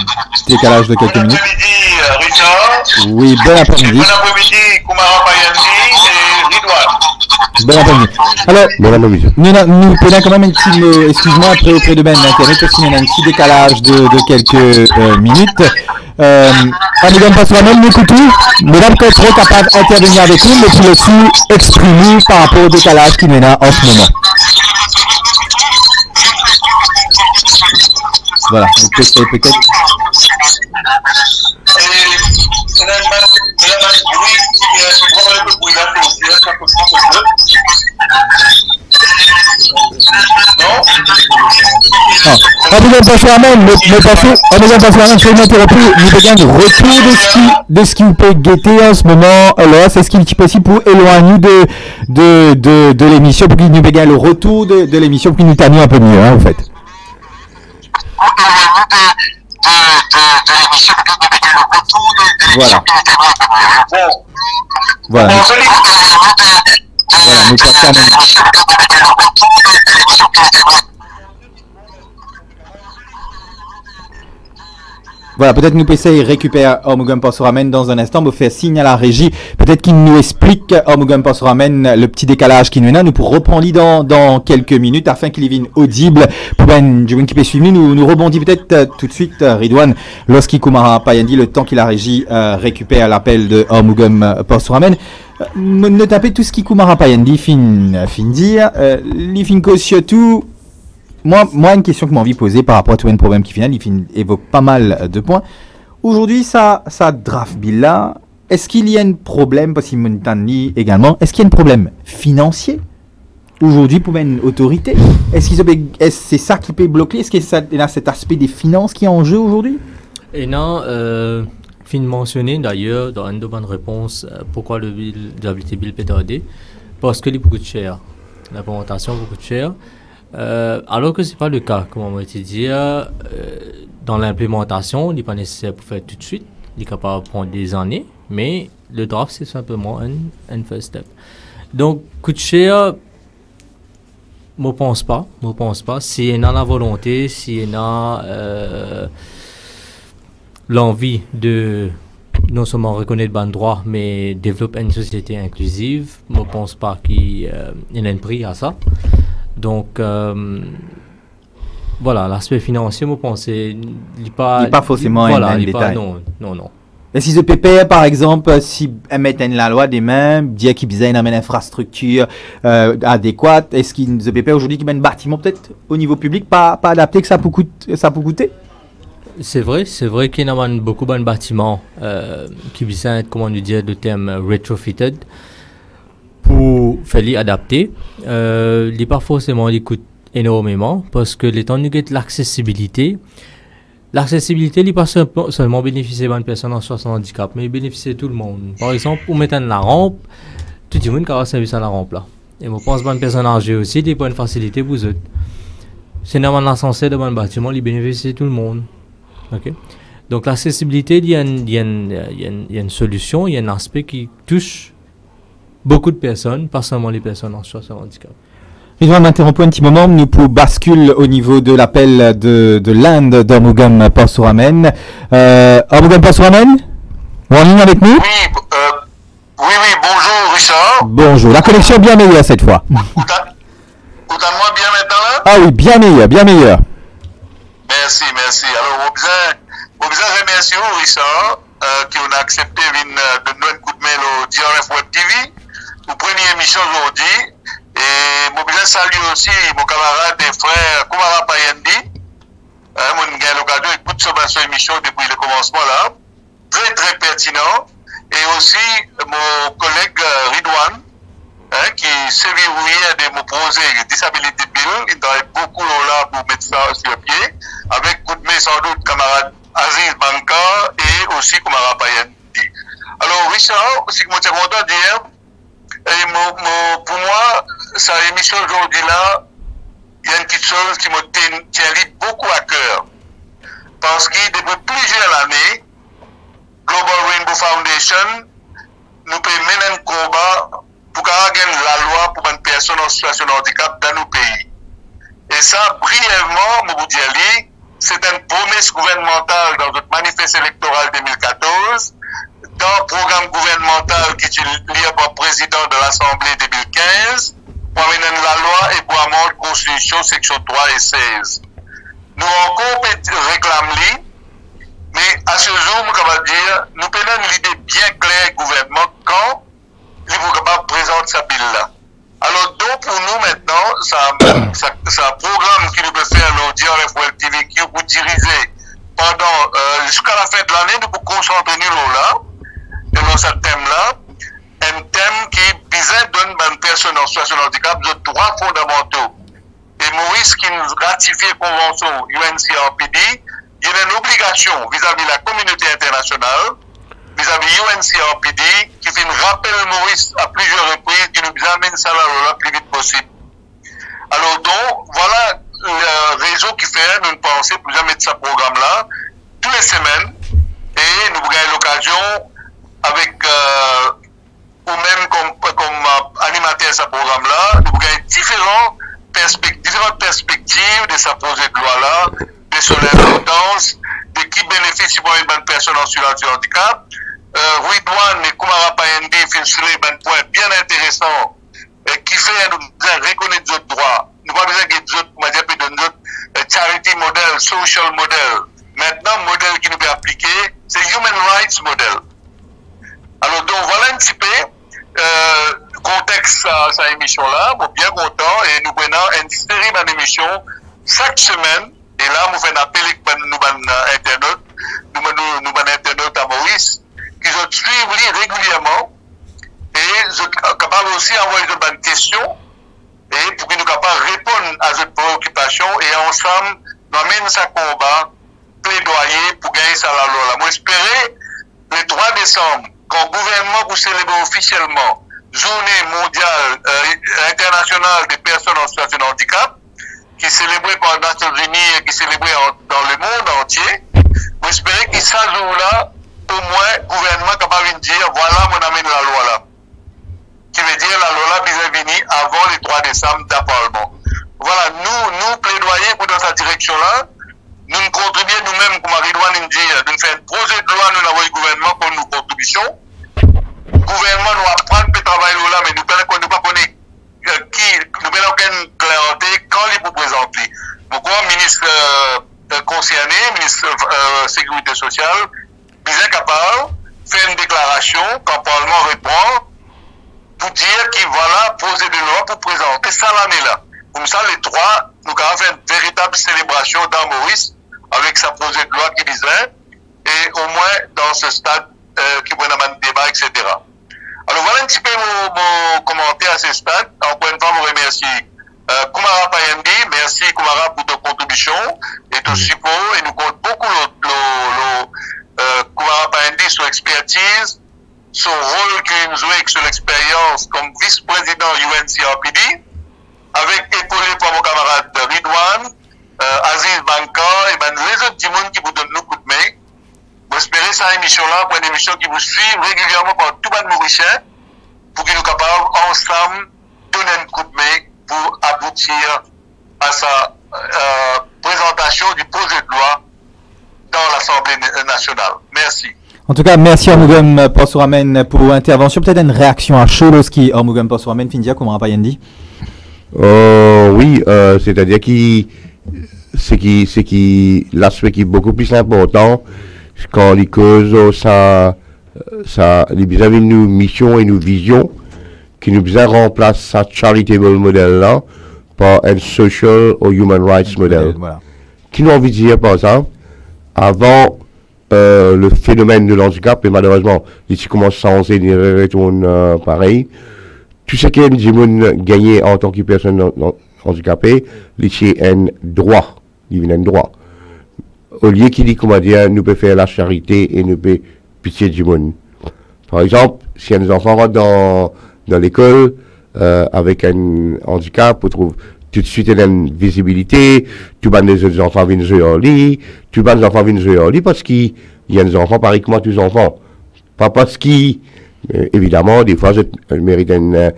décalage de quelques minutes. Bon après-midi, Richard. Oui, bon après-midi. Bon après-midi, Koumara Payandi et Ridwan. Bon après-midi. Alors, Bon après-midi. nous prenons quand même un petit, excuse-moi, auprès de Ben Internet, parce qu'il y a un petit décalage de quelques minutes. Amigam Pansuramen, nous écoutons. Mesdames, qui sont capables d'intervenir avec nous, mais puis aussi exprimer par rapport au décalage qu'il y a en ce moment. Voilà, peut-être. Amigam Pansuramen, mais passons, Amigam Pansuramen, je vais m'interrompre, nous avons un retour de ce qui vous peut guetter en ce moment, là, c'est ce qui est possible pour éloigner de l'émission, pour qu'il nous ait le retour de l'émission, pour qu'il nous tanie un peu mieux, hein, en fait. Voilà. Voilà. Voilà, nous passons. Voilà, peut-être nous essayer récupérer Omugam Pansuramen dans un instant, me faire signe à la régie. Peut-être qu'il nous explique, Omugam Pansuramen, le petit décalage qui nous est là. Nous pour reprendre dans quelques minutes afin qu'il devienne audible. Pour Ben Jewin qui peut suivre, nous rebondit peut-être tout de suite, Ridwan, lorsqu'il Koumara Payandi, le temps qu'il la régie récupère l'appel de Omugam Pansuramen. Ne tapez tout ce qui Koumara Payandi fin dire. Li fin surtout. Moi, une question que j'ai envie de poser par rapport à tout un problème qui final, il évoque pas mal de points. Aujourd'hui, ça draft bill là, est-ce qu'il y a un problème, parce qu'il me dit également, est-ce qu'il y a un problème financier aujourd'hui pour une autorité? Est-ce que c'est ça qui peut bloquer? Est-ce qu'il y a cet aspect des finances qui est en jeu aujourd'hui? Et non, fin mentionné d'ailleurs dans une de bonnes réponses pourquoi le bill PTAD, parce que il est beaucoup de cher. L'implémentation beaucoup de cher. Alors que ce n'est pas le cas, comme on m'a dit, dans l'implémentation, il n'est pas nécessaire pour faire tout de suite, il est capable de prendre des années, mais le draft, c'est simplement un first step. Donc, coûte cher, je pense pas. Si on a la volonté, si on a l'envie de non seulement reconnaître le droit, mais développer une société inclusive, je ne pense pas qu'il y ait un prix à ça. Donc, voilà, l'aspect financier, je pense, il n'est pas forcément un détail. Non. Et si ce PPR, par exemple, si elles mettent la loi des mains, dire qu'ils besoin d'une infrastructure adéquate, est-ce qu'il ce PPR aujourd'hui qui met un bâtiment peut-être au niveau public pas adapté que ça peut coûter? C'est vrai qu'il y a beaucoup de bâtiments qui besoin être, comment dire, le terme retrofitted pour faire adapter. Il n'est pas forcément il coûte énormément parce que les temps de l'accessibilité, il n'est pas seulement bénéficier d'une personne en situation de handicap, mais il bénéficie de tout le monde. Par exemple, pour mettre la rampe, tout le monde qui a service à la rampe là. Et je pense que une personne âgée aussi, il y a une facilité pour eux. C'est normalement censé dans un bâtiment, il bénéficie de tout le monde. Okay. Donc l'accessibilité, il y a une solution, il y a un aspect qui touche beaucoup de personnes, pas seulement les personnes en situation de handicap. Je vais m'interrompre un petit moment, nous pour basculer au niveau de l'appel de l'Inde d'Ormugam Parsuramen. Ormugam Parsuramen, vous en ligne avec nous? Oui, bonjour Richard. Bonjour, la connexion est bien meilleure cette fois. Écoutez-moi bien maintenant là? Ah oui, bien meilleur. Merci. Alors, vous besoin remercier Richard qui a accepté de donner un coup de main au DRF Web TV pour première émission aujourd'hui. Et je besoin saluer aussi mon camarade et frère Kumara Payandi. Mon gars l'occasion d'écouter cette émission depuis le commencement là. Très très pertinent. Et aussi mon collègue Ridwan qui s'est verrouillé de me poser Disability Bill. Il travaille beaucoup là pour mettre ça sur pied. Avec coup de main sans doute camarade Aziz Banka et aussi Kumara Payandi. Alors Richard, ce que je suis content de dire, pour moi, cette émission aujourd'hui là, il y a une petite chose qui me tient beaucoup à cœur. Parce que depuis plusieurs années, Global Rainbow Foundation nous peut mener un combat pour gagner la loi pour une personne en situation de handicap dans nos pays. Et ça, brièvement, Mouboudiali, c'est une promesse gouvernementale dans notre manifeste électoral 2014, dans le programme gouvernemental qui est lié par le président de l'Assemblée 2015, pour amener la loi et pour amender la Constitution, section 3 et 16. Nous encore réclamons, mais à ce jour, on va dire, nous prenons une idée bien claire du gouvernement quand il est capable de présenter sa bill là. Alors, donc, pour nous maintenant, c'est un programme qui nous peut faire le DRF Web TV qui vous diriger pendant, jusqu'à la fin de l'année, nous pouvons concentrer nous là, dans ce thème-là, un thème qui visait donner à une personne en situation de handicap de droits fondamentaux. Et Maurice, qui nous ratifie la convention UNCRPD, il y a une obligation vis-à-vis de la communauté internationale, vis-à-vis UNCRPD, qui fait un rappel Maurice à plusieurs reprises, qui nous amène ça là le plus vite possible. Alors donc, voilà le réseau qui fait nous penser pour jamais mettre ce programme-là, toutes les semaines, et nous avons l'occasion, avec ou-même comme animateur de ce programme-là, nous avons différentes perspectives de ce projet de loi-là, de son importance, de qui bénéficie pour une bonne personne en situation de handicap. Ridwan et Kumara Payandi font un point bien intéressant qui fait nous reconnaître nos droits. Nous n'avons pas besoin de notre charity model, social model. Maintenant, le modèle qui nous est appliqué, c'est Human Rights Model. Alors, donc, voilà un petit peu le contexte de cette émission-là. Je suis bien content et nous prenons une série d'émissions chaque semaine. Et là, nous faisons un appel à nos internautes à Maurice, qui sont suivis régulièrement et sont capables aussi d'envoyer des questions et pour qu'ils nous capables de répondre à cette préoccupation et ensemble, nous amènons ce combat, plaidoyer pour gagner ça la loi. Moi, j'espérais le 3 décembre, quand le gouvernement vous célébrer officiellement Journée mondiale internationale des personnes en situation de handicap, qui est célébrée par les Nations Unies et qui est célébrée dans le monde entier. J'espérais que ce jour-là, au moins, le gouvernement est capable de dire, voilà, on nous-mêmes, comme Ridouane dit, nous faisons un projet de loi, nous avons le gouvernement pour nos contributions. Le gouvernement nous apprend le travail là, mais nous ne pas connaître qui, nous n'avons aucune clarté quand il peut présenter. Pourquoi ministre concerné, ministre sécurité sociale, est capable de faire une déclaration quand le Parlement répond pour dire qu'il va là poser de loi pour présenter ça l'année là. Comme ça, les trois, nous avons fait une véritable célébration dans Maurice avec sa projet de loi qui disait, et au moins dans ce stade qui pourrait avoir un débat, etc. Alors voilà un petit peu mon commentaire à ce stade. Encore une fois, je vous remercie Koumara Payandi, merci Koumara pour ton contribution et ton support, et nous comptons beaucoup Koumara Payandi sur expertise, son rôle qu'il nous joue sur l'expérience comme vice-président UNCRPD, avec épaulé par mon camarade Ridouane, Aziz Banka, et ben les autres du monde qui vous donnent nos coups de main. J'espère ça émission-là pour une émission qui vous suit régulièrement par tout le monde mauricien, pour qu'ils nous capables ensemble donner un coup de main pour aboutir à sa présentation du projet de loi dans l'Assemblée nationale. Merci. En tout cas, merci Ormugum Posuramen pour l'intervention. Peut-être une réaction à chaud lorsqu'il Ormugum Posuramen Findia, comme Rapayandi. Oui, c'est-à-dire l'aspect qui est beaucoup plus important quand les causes ça les vis-à-vis de nos missions et nos visions qui nous besoin remplacer sa charitable modèle là par un social ou human rights modèle. Voilà. Qui nous envie de dire par exemple avant le phénomène de l'handicap, et malheureusement, ici commence à retourne pareil. Tout ce qui est gagné en tant que personne handicapée, ici un droit, il y a un droit. Au lieu qu'il dit, comment dire, nous pouvons faire la charité et nous pouvons pitié du monde. Par exemple, si un enfant rentre dans l'école avec un handicap, on trouve tout de suite une visibilité, tout le monde des enfants viennent jouer en lit, tout le monde des enfants viennent jouer en lit parce qu'il y a des enfants pareil que moi, tous les enfants. Pas parce qu'ils, évidemment, des fois, je mérite une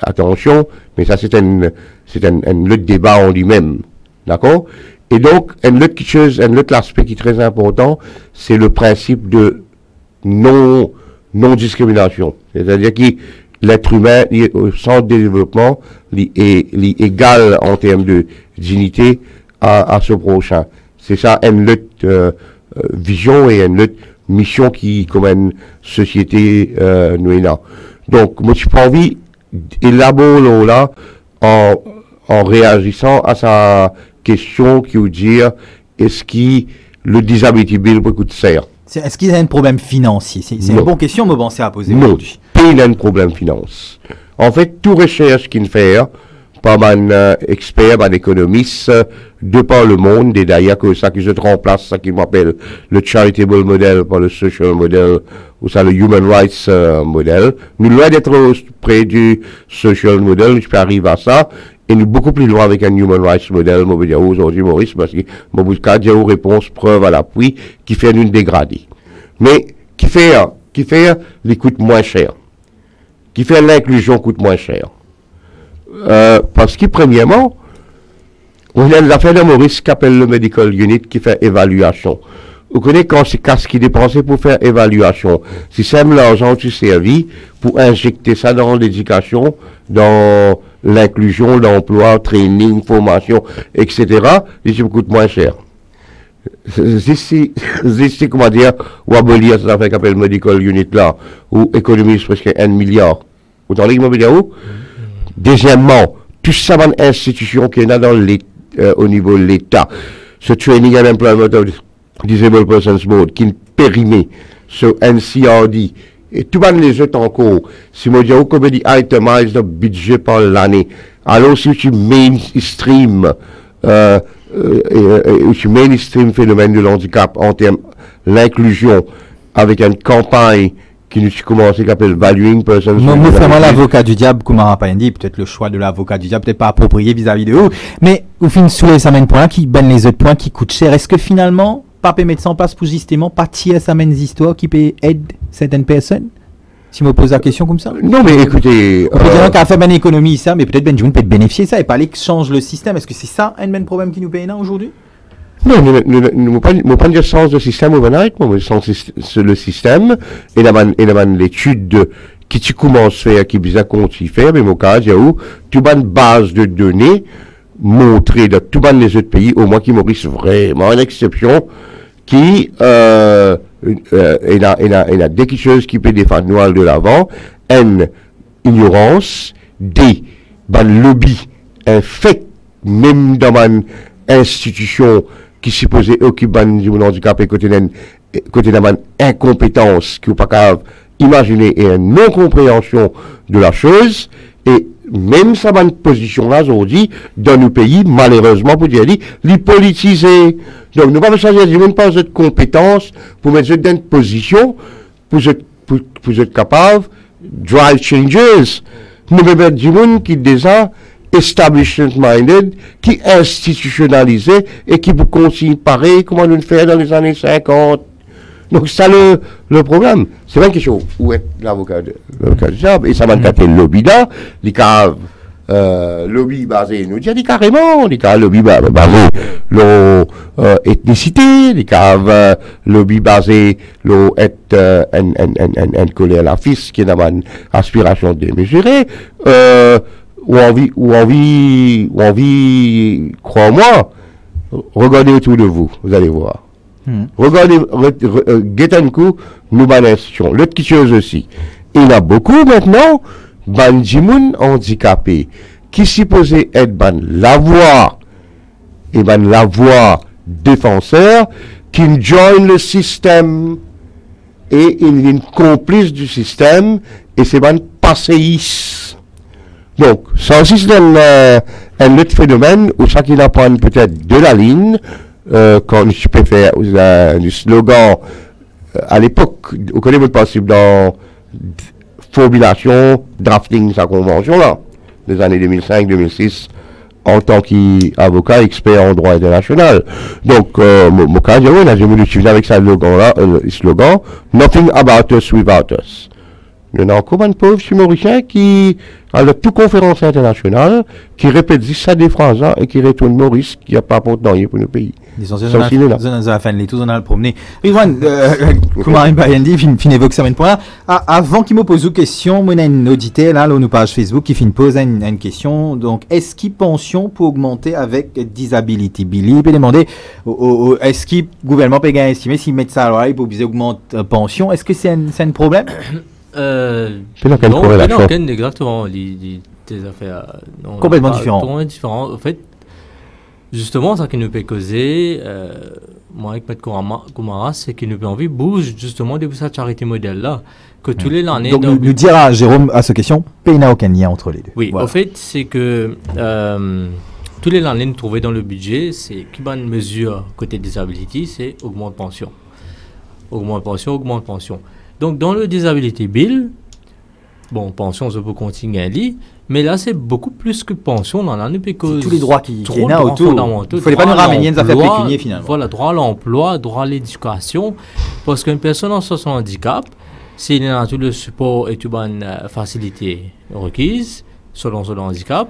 attention, mais ça, c'est un autre débat en lui-même. D'accord? Et donc, un autre aspect qui est très important, c'est le principe de non-discrimination. C'est-à-dire que l'être humain, au centre de développement, est égal en termes de dignité à ce prochain. C'est ça, une autre vision et une autre mission qui, comme une société, nous est là. Donc, moi, je n'ai pas envie d'élaborer là, en réagissant à sa question qui veut dire, est-ce que le disability bill peut coûter cher? Est-ce qu'il y a un problème financier? C'est une bonne question, me penser à poser aujourd'hui. Non, il y a un problème finance. En fait, toute recherche qu'il fait, par un expert, un économiste, de par le monde, et d'ailleurs que ça qui se remplace, ça qui m'appelle le charitable model par le social model, ou ça le human rights model. Nous loin d'être près du social model, je peux arriver à ça, et nous beaucoup plus loin avec un human rights model, je veux dire aujourd'hui, Maurice, parce que je veux dire aux réponses, preuve à l'appui, qui fait une dégradée. Mais, qui fait les coûts moins cher. Qui fait l'inclusion coûte moins cher. Parce que, premièrement, on a l'affaire de Maurice qui appelle le Medical Unit qui fait évaluation. Vous connaissez quand c'est ce qui est dépensé pour faire évaluation. Si c'est l'argent qui servi pour injecter ça dans l'éducation, dans l'inclusion, l'emploi, training, formation, etc., ça coûte moins cher. C'est comment dire, ou abolir cette affaire qu'appelle Medical Unit là, ou économise presque 1 milliard. Vous entendez que je veux dire où? Deuxièmement, tout ça, une institution qui est là dans au niveau de l'État, ce Training and Employment of Disabled Persons Board, qui est périmé sur NCRD, et tout les autres encore, si je dis, comment dit, itemize le budget par l'année, alors si tu mainstream, mainstream phénomène de l'handicap en termes l'inclusion avec une campagne qui nous commence, qui s'appelle Valuing Persons. Nous faisons l'avocat du diable, comme Rapayandi, peut-être le choix de l'avocat du diable, peut-être pas approprié vis-à-vis de vous, mais au fin de ça mène point qui bannent les autres points qui coûtent cher. Est-ce que finalement, pas peut mettre ça en place pour justement pas tirer ça mène des histoires qui peut aider certaines personnes? Si je me pose la question comme ça? Non, mais écoutez. On peut dire qu'on a fait une économie, ça, mais peut-être Benjamin peut bénéficier de ça et pas aller changer le système. Est-ce que c'est ça un problème qui nous paye là aujourd'hui? Non, nous pas dire sens de système overnight, moi, le sens le système, et l'étude qui tu commences à faire, qui bisa compte y faire, mais mon cas, il y a où, tu as une base de données, montrée dans tous les autres pays, au moins qui Maurice vraiment une exception, qui, il a des choses qui peut défendre noir de l'avant, N, ignorance, D, lobby, un fait, même dans une institution qui supposait occuper un handicap et côté d'une incompétence qui n'est pas capable d'imaginer et une non-compréhension de la chose, et même ça une position là aujourd'hui dans nos pays, malheureusement, pour dire, les politiser. Donc, nous ne pouvons pas changer du monde par cette compétence pour mettre dans une position pour être capable de drive changes. Nous devons mettre du monde qui déjà establishment-minded, qui institutionnalisé et qui peut continuer pareil comme on le fait dans les années 50. Donc, c'est le problème. C'est pas quelque chose où est l'avocat du diable, et ça va être le lobby là, les caves, lobby basé, nous dit carrément, les caves lobby basé, ethnicité, les caves lobby basé, en colère la fils, qui est dans une aspiration démesurée, ou envie, crois-moi, regardez autour de vous, vous allez voir. Regardez, guettez un coup, nous banissons. L'autre chose aussi. Il y a beaucoup maintenant, bandimoun handicapés, qui supposait être la voix, et la voix défenseur, qui joignent le système, et ils viennent complices du système, et c'est ban passéistes. Donc, ça aussi c'est un autre phénomène, où ça qui apprend peut-être de la ligne, quand je peux faire du slogan, à l'époque, vous connaissez votre principe dans formulation, drafting sa convention là, des années 2005-2006, en tant qu'avocat expert en droit international. Donc, mon cas, j'ai voulu suivre avec ce slogan, nothing about us without us. Il y en a encore un pauvre mauricien qui a la toute conférence internationale, qui répète ça des phrases et qui retourne Maurice, qui n'a pas pour nos pays. Disons, c'est la fin de l'étude, on a le promener. Comment il fin évoque ça, avant qu'il me pose une question, on a une auditeur, là, nos pages Facebook, qui fin pose une question. Donc, est-ce qu'il pension pour augmenter avec disability bill? Il peut demander, est-ce qu'il gouvernement peut estimer s'il met ça à l'oreille pour augmenter pension? Est-ce que c'est un problème? Non, exactement. Les affaires complètement différentes. En fait, justement, ça qui nous peut causer, moi avec Maître Koumara, c'est qu'il nous peut envie bouge justement de cette charité modèle là, que tous les années. Donc, nous dira Jérôme à cette question, il n'y a aucun lien entre les deux. Oui, voilà. En fait, c'est que tous les années nous trouver dans le budget, c'est qui va une mesure côté disability, c'est augmente pension. Donc, dans le disability bill, bon, pension, ça peut continuer à lire, mais là, c'est beaucoup plus que pension dans l'année, parce que tous les droits qui sont autour. Il ne fallait pas nous ramener des affaires pécuniaires, finalement. Voilà, droit à l'emploi, droit à l'éducation, parce qu'une personne en situation de handicap, s'il a tout le support et toute une facilité requise, selon son handicap,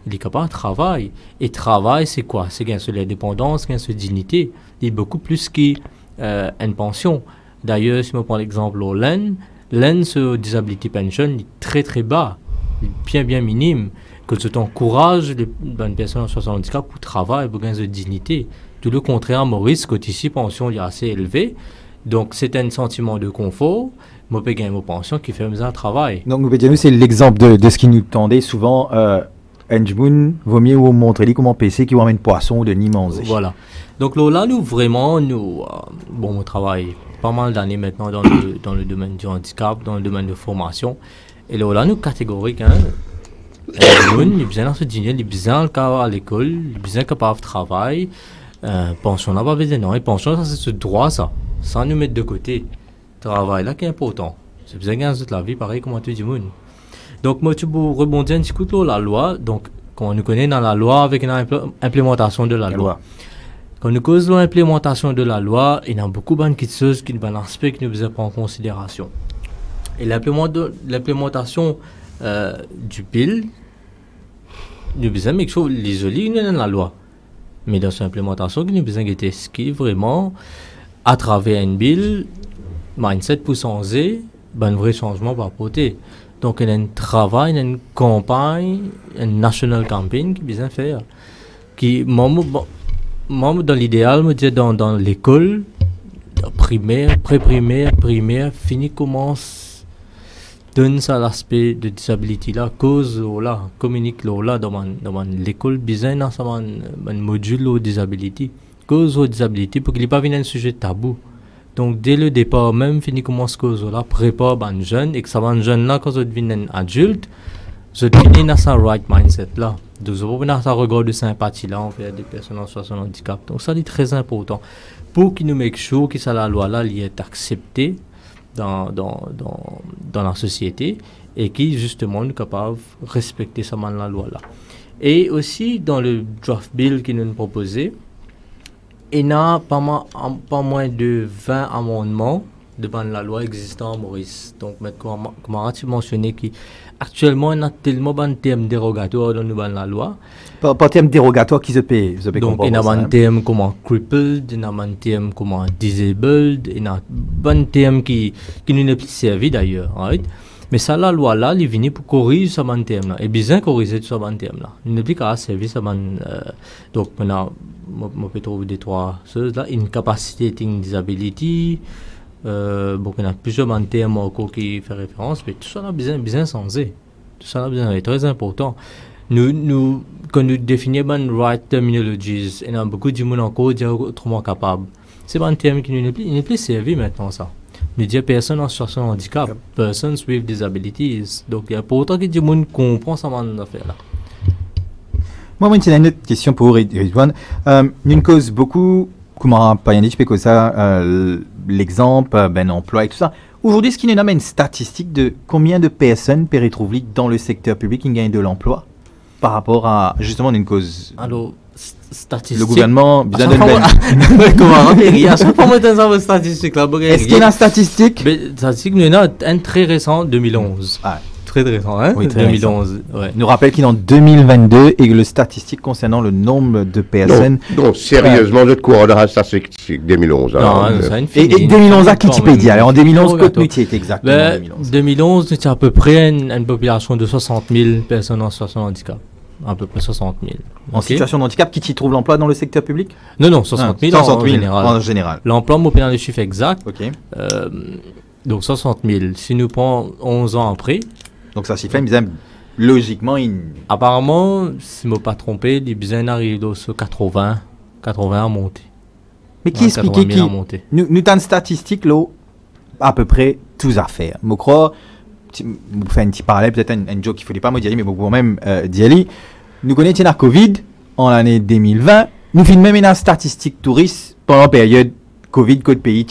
il est capable de travailler. Et travail, c'est quoi? C'est gain sur l'indépendance, gain sur la dignité. Il est beaucoup plus qu'une pension. D'ailleurs, si on prend l'exemple de l'EN, ce disability pension est très très bas, bien minime, que ça encourage les personnes en situation de handicap pour travailler, pour gagner de dignité. Tout le contraire, Maurice, quand ici, pension est assez élevée, donc c'est un sentiment de confort, moi peux gagner ma pension qui fait un travail. Donc, c'est l'exemple de ce qui nous tendait souvent, Enjmoun, vaut mieux vous montrer comment PC qui vous amène poisson de Nimanzé. Voilà. Donc là, nous vraiment, on travaille pas mal d'années maintenant dans le domaine du handicap, dans le domaine de formation. Et là, nous catégoriques, il est bien dans ce dîner, il est bien à l'école, il est bien capable de travailler. Pension, on n'a pas besoin, non. Et pension, ça, c'est ce droit, ça. Sans nous mettre de côté. Travail, là, qui est important. C'est bien gagner toute la vie, pareil, comme tu dis, moun. Donc, moi, tu peux rebondir un petit coup de la loi. Donc, quand on nous connaît dans la loi avec une implémentation de la loi. Quand nous causons l'implémentation de la loi, il y a beaucoup de choses qui sont un aspect que nous devons prendre en considération. Et l'implémentation du bill, nous devons mettre l'isoler dans la loi. Mais dans son implémentation, il y a besoin d'être ce qui vraiment, à travers une bill, mindset pour changer, un vrai changement va apporter. Donc, il y a un travail, une campagne, une national campaign qui est besoin de faire. Qui, moi, dans l'idéal, me dit dans l'école, primaire, pré-primaire, primaire, fini commence, donne ça l'aspect de disability là, cause là, communique là, dans l'école, besoin dans un module de disability, cause de disability, pour qu'il n'y ait pas un sujet tabou. Donc, dès le départ, même, fini commence cause là, prépare un jeune, et que ça va un jeune là, quand je deviens un adulte, je finis dans sa right mindset là. Donc, je vais dans sa regard de sympathie là, envers des personnes en situation de handicap. Donc, ça, c'est très important. Pour qu'il nous make sure que ça, la loi là, elle est acceptée dans la société et qui, justement, est capable de respecter ça, la loi là. Et aussi, dans le draft bill qui nous proposé, il y a pas moins de 20 amendements devant la loi existante en Maurice. Donc, comme tu mentionné, actuellement, il y a tellement de termes dérogatoires dans la loi. Pas termes dérogatoires qui se paient. Donc, il y a un terme comme crippled, il y a un terme comme disabled, il y a un terme qui nous n'est plus servi d'ailleurs. Right? Mais ça, la loi là, il est venu pour corriger ce terme là. Et bien corriger ce terme là. Il n'est plus qu'à servir ce donc, maintenant, on peut trouver des trois choses là. Incapacitating disability. Bon, il y a plusieurs termes qui font référence, mais tout ça a besoin changer. Tout ça a besoin est très important. Nous, quand nous définissons les right terminologies, il y a beaucoup de monde encore qui sont autrement capables. C'est un terme qui n'est plus servi maintenant, ça. Nous disons personnes en situation de handicap, persons with disabilities. Donc, il y a pour autant que du monde comprend ça affaire là. Moi, j'ai une autre question pour Ridwan. Une cause beaucoup, comment pas y dire que ça, l'exemple, emploi et tout ça. Aujourd'hui, est-ce qu'il y a une statistique de combien de personnes péritrouviques dans le secteur public qui gagnent de l'emploi par rapport à justement une cause? Alors, statistique. Le gouvernement, besoin de comment il y a chaque fois une statistique là. Est-ce qu'il y a une statistique? Statistique, il y en a un très récent, 2011. Ah. Très récent, hein? Oui, très 2011. Ouais. Nous rappelle qu'il est en 2022 et que le statistique concernant le nombre de personnes. Non, sérieusement, je te crois dans la statistique 2011. Non, et 2011 à Wikipédia. Alors en 2011, Côte-Nuit est exactement. 2011, c'était à peu près une population de 60 000 personnes en situation de handicap. À peu près 60 000. En situation de handicap, qui trouve l'emploi dans le secteur public? Non, 60 000 en général. L'emploi, on peut dans les chiffres exacts. Ok. Donc 60 000. Si nous prenons 11 ans après. Donc ça signifie bien logiquement apparemment, si je ne me pas trompé, il besoin d'arriver dans 80 à monter. Mais qui explique qui nous avons une statistique là à peu près tous à faire. Je crois, vous faites un petit parallèle, peut-être un joke qu'il ne fallait pas me dire, mais beaucoup même dire, nous connaissons la Covid en l'année 2020, nous faisons même une statistique touriste pendant la période Covid, code pays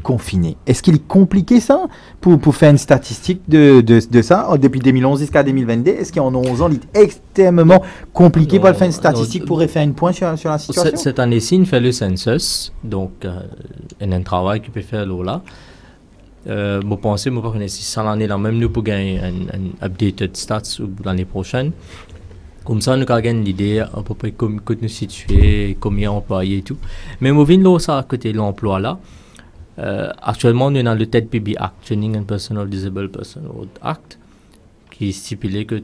confiné. Est-ce qu'il est compliqué ça pour faire une statistique de ça depuis 2011 jusqu'à 2022? Est-ce qu'en 11 ans, il est extrêmement compliqué pour faire une statistique pour faire une pointe sur la situation? Cette année-ci, il fait le census, donc il y a un travail qui peut faire là. Je pense que si ça l'année là même nous pour gagner un updated stats l'année prochaine. Comme ça, nous avons l'idée à peu près comment nous situer, combien employés et tout. Mais nous venons ça à côté de l'emploi là. Actuellement, nous avons le TED-PB Act, Training and Personal Disabled Personal Act, qui stipule que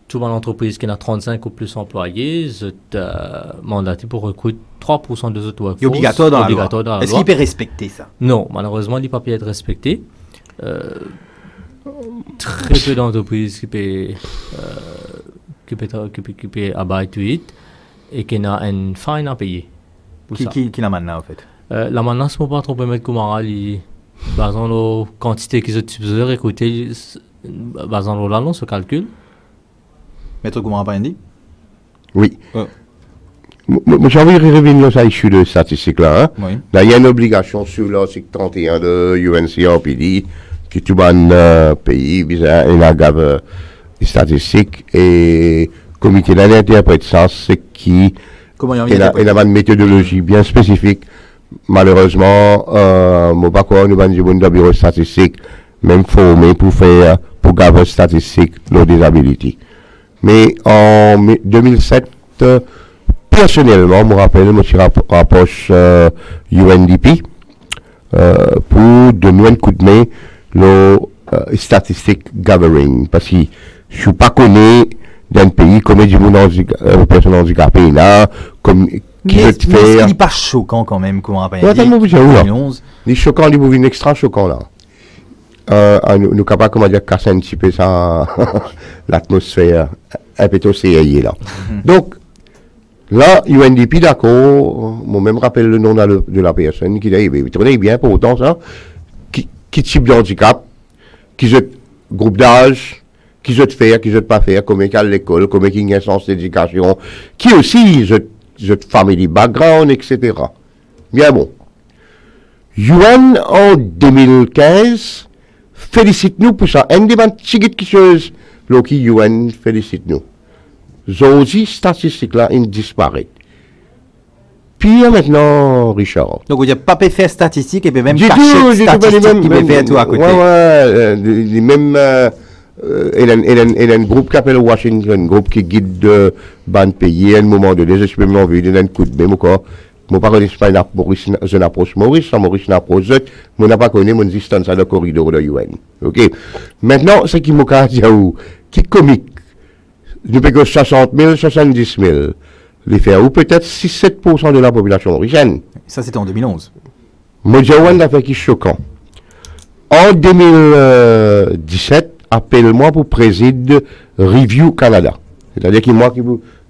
toute entreprise qui a 35 ou plus employés est mandatée pour recruter 3% de autres workforce. C'est obligatoire dans la loi. Est-ce qu'il peut respecter ça? Non, malheureusement, il ne peut pas être respecté. Très peu d'entreprises qui peuvent abattre et qui a une fine à payer. Qui l'a maintenant en fait? La maintenant, si on ne peut pas tromper, mettre comment basant la quantité qu'ils ont utilisé, écouter, basant là, on se calcule. Maître Goumara pas dit? Oui. J'ai envie de revenir sur l'issue de statistique là. Hein? Oui. Là, il y a une obligation sur l'article 31 de UNCRPD qui tout le pays vise à élaborer les statistiques et le comité d'interprète ça, c'est qui il a une méthodologie bien spécifique. Malheureusement, mon bac nous avons du bureau statistique même formé pour faire pour garder statistique de disability. Mais en 2007, personnellement, je me rappelle, je me rapproche UNDP pour de nouveaux coups de main le statistic gathering. Parce que je ne suis pas connu d'un pays comme du monde personnes handicapées là, comme qui veut faire. Il n'est pas choquant quand même, comment on appelle. Ouais, 2011. Il est choquant, il est extra choquant là. Nous sommes capables, comment dire, casser un petit peu ça, l'atmosphère, un peu trop serrée là. Donc, là, UNDP, d'accord, moi-même rappelle le nom de la personne qui dit, vous tenez bien pour autant ça, qui type de handicap, qui je groupe d'âge, qui je faire, qui je pas faire, comment il y a l'école, comment il y a un sens d'éducation, qui aussi, je family background, etc. Bien bon. UN en 2015, félicite-nous pour ça. Un des petites choses, qui UN félicite-nous. Zozi, statistique là, il disparaît. Puis maintenant, Richard. Donc, il n'y a pas pu faire statistique et puis même cacher statistique qui peut faire tout à côté. Les mêmes, il y a un groupe qui s'appelle Washington, un groupe qui guide de ban pays à un moment donné, je suis même envie, il y a un coup de même encore. Je ne connais pas une approche Maurice, Maurice une approche Z, je n'ai pas connu mon distance à le corridor de UN. Ok. Maintenant, ce qui m'a dit, qui est comique, nous payons 60 000, 70 000, les faire, ou peut-être 6-7% de la population mauricienne. Ça, c'était en 2011. Moi, j'ai un affaire qui est choquant. En 2017, appelle-moi pour présider Review Canada. C'est-à-dire que moi,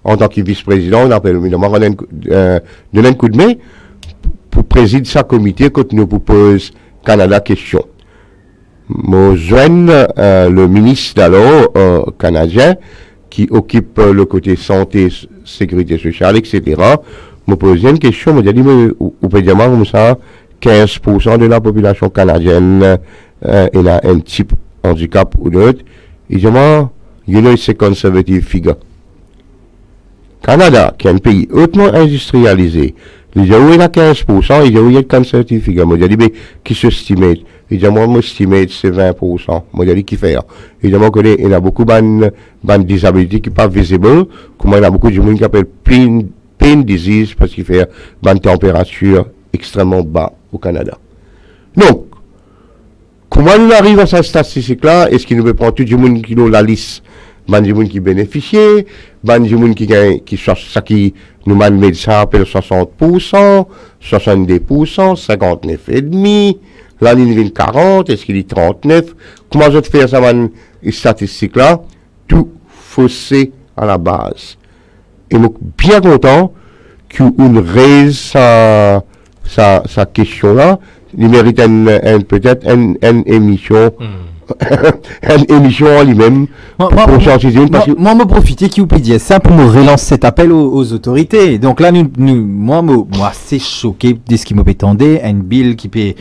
en tant que vice-président, on appelle, donne un coup de main pour présider sa comité quand nous propose Canada question. Moi, joigne le ministre d'alors canadien qui occupe le côté santé, sécurité sociale, etc. Me pose une question, me dit, mais vous pouvez dire comme ça, 15% de la population canadienne elle a un type handicap ou d'autre. Il dit, you know, it's a conservative figure. Canada, qui est un pays hautement industrialisé, il dit, oui, il a 15%, il dit, oui, il y a conservative figure. Moi, je dis, mais qui s'estimate? Il dit, moi, m'estimate, c'est 20%. Moi, je dis, qui fait? Il dit, moi, il y a beaucoup de disabilités qui ne sont pas visibles, comme il y a beaucoup de gens qui appellent pain disease, parce qu'il fait une température extrêmement bas au Canada. Donc, comment on arrive à cette statistique-là? Est-ce qu'il nous peut prendre tout le monde qui a la liste? Man du monde qui bénéficie, man du monde qui cherche ça qui nous man médecin appelle 60%, 62%, 59,5%, la ligne 40, est-ce qu'il est 39? Comment je fais ça, man, statistique là? Tout faussé à la base. Et donc, bien content qu'on raise sa question là, il mérite peut-être une émission. Une émission en lui-même moi, me profiter qui vous peut dire ça pour me relancer cet appel aux autorités. Donc là, moi, c'est choqué de ce qui me pétendait, un bill qui peut,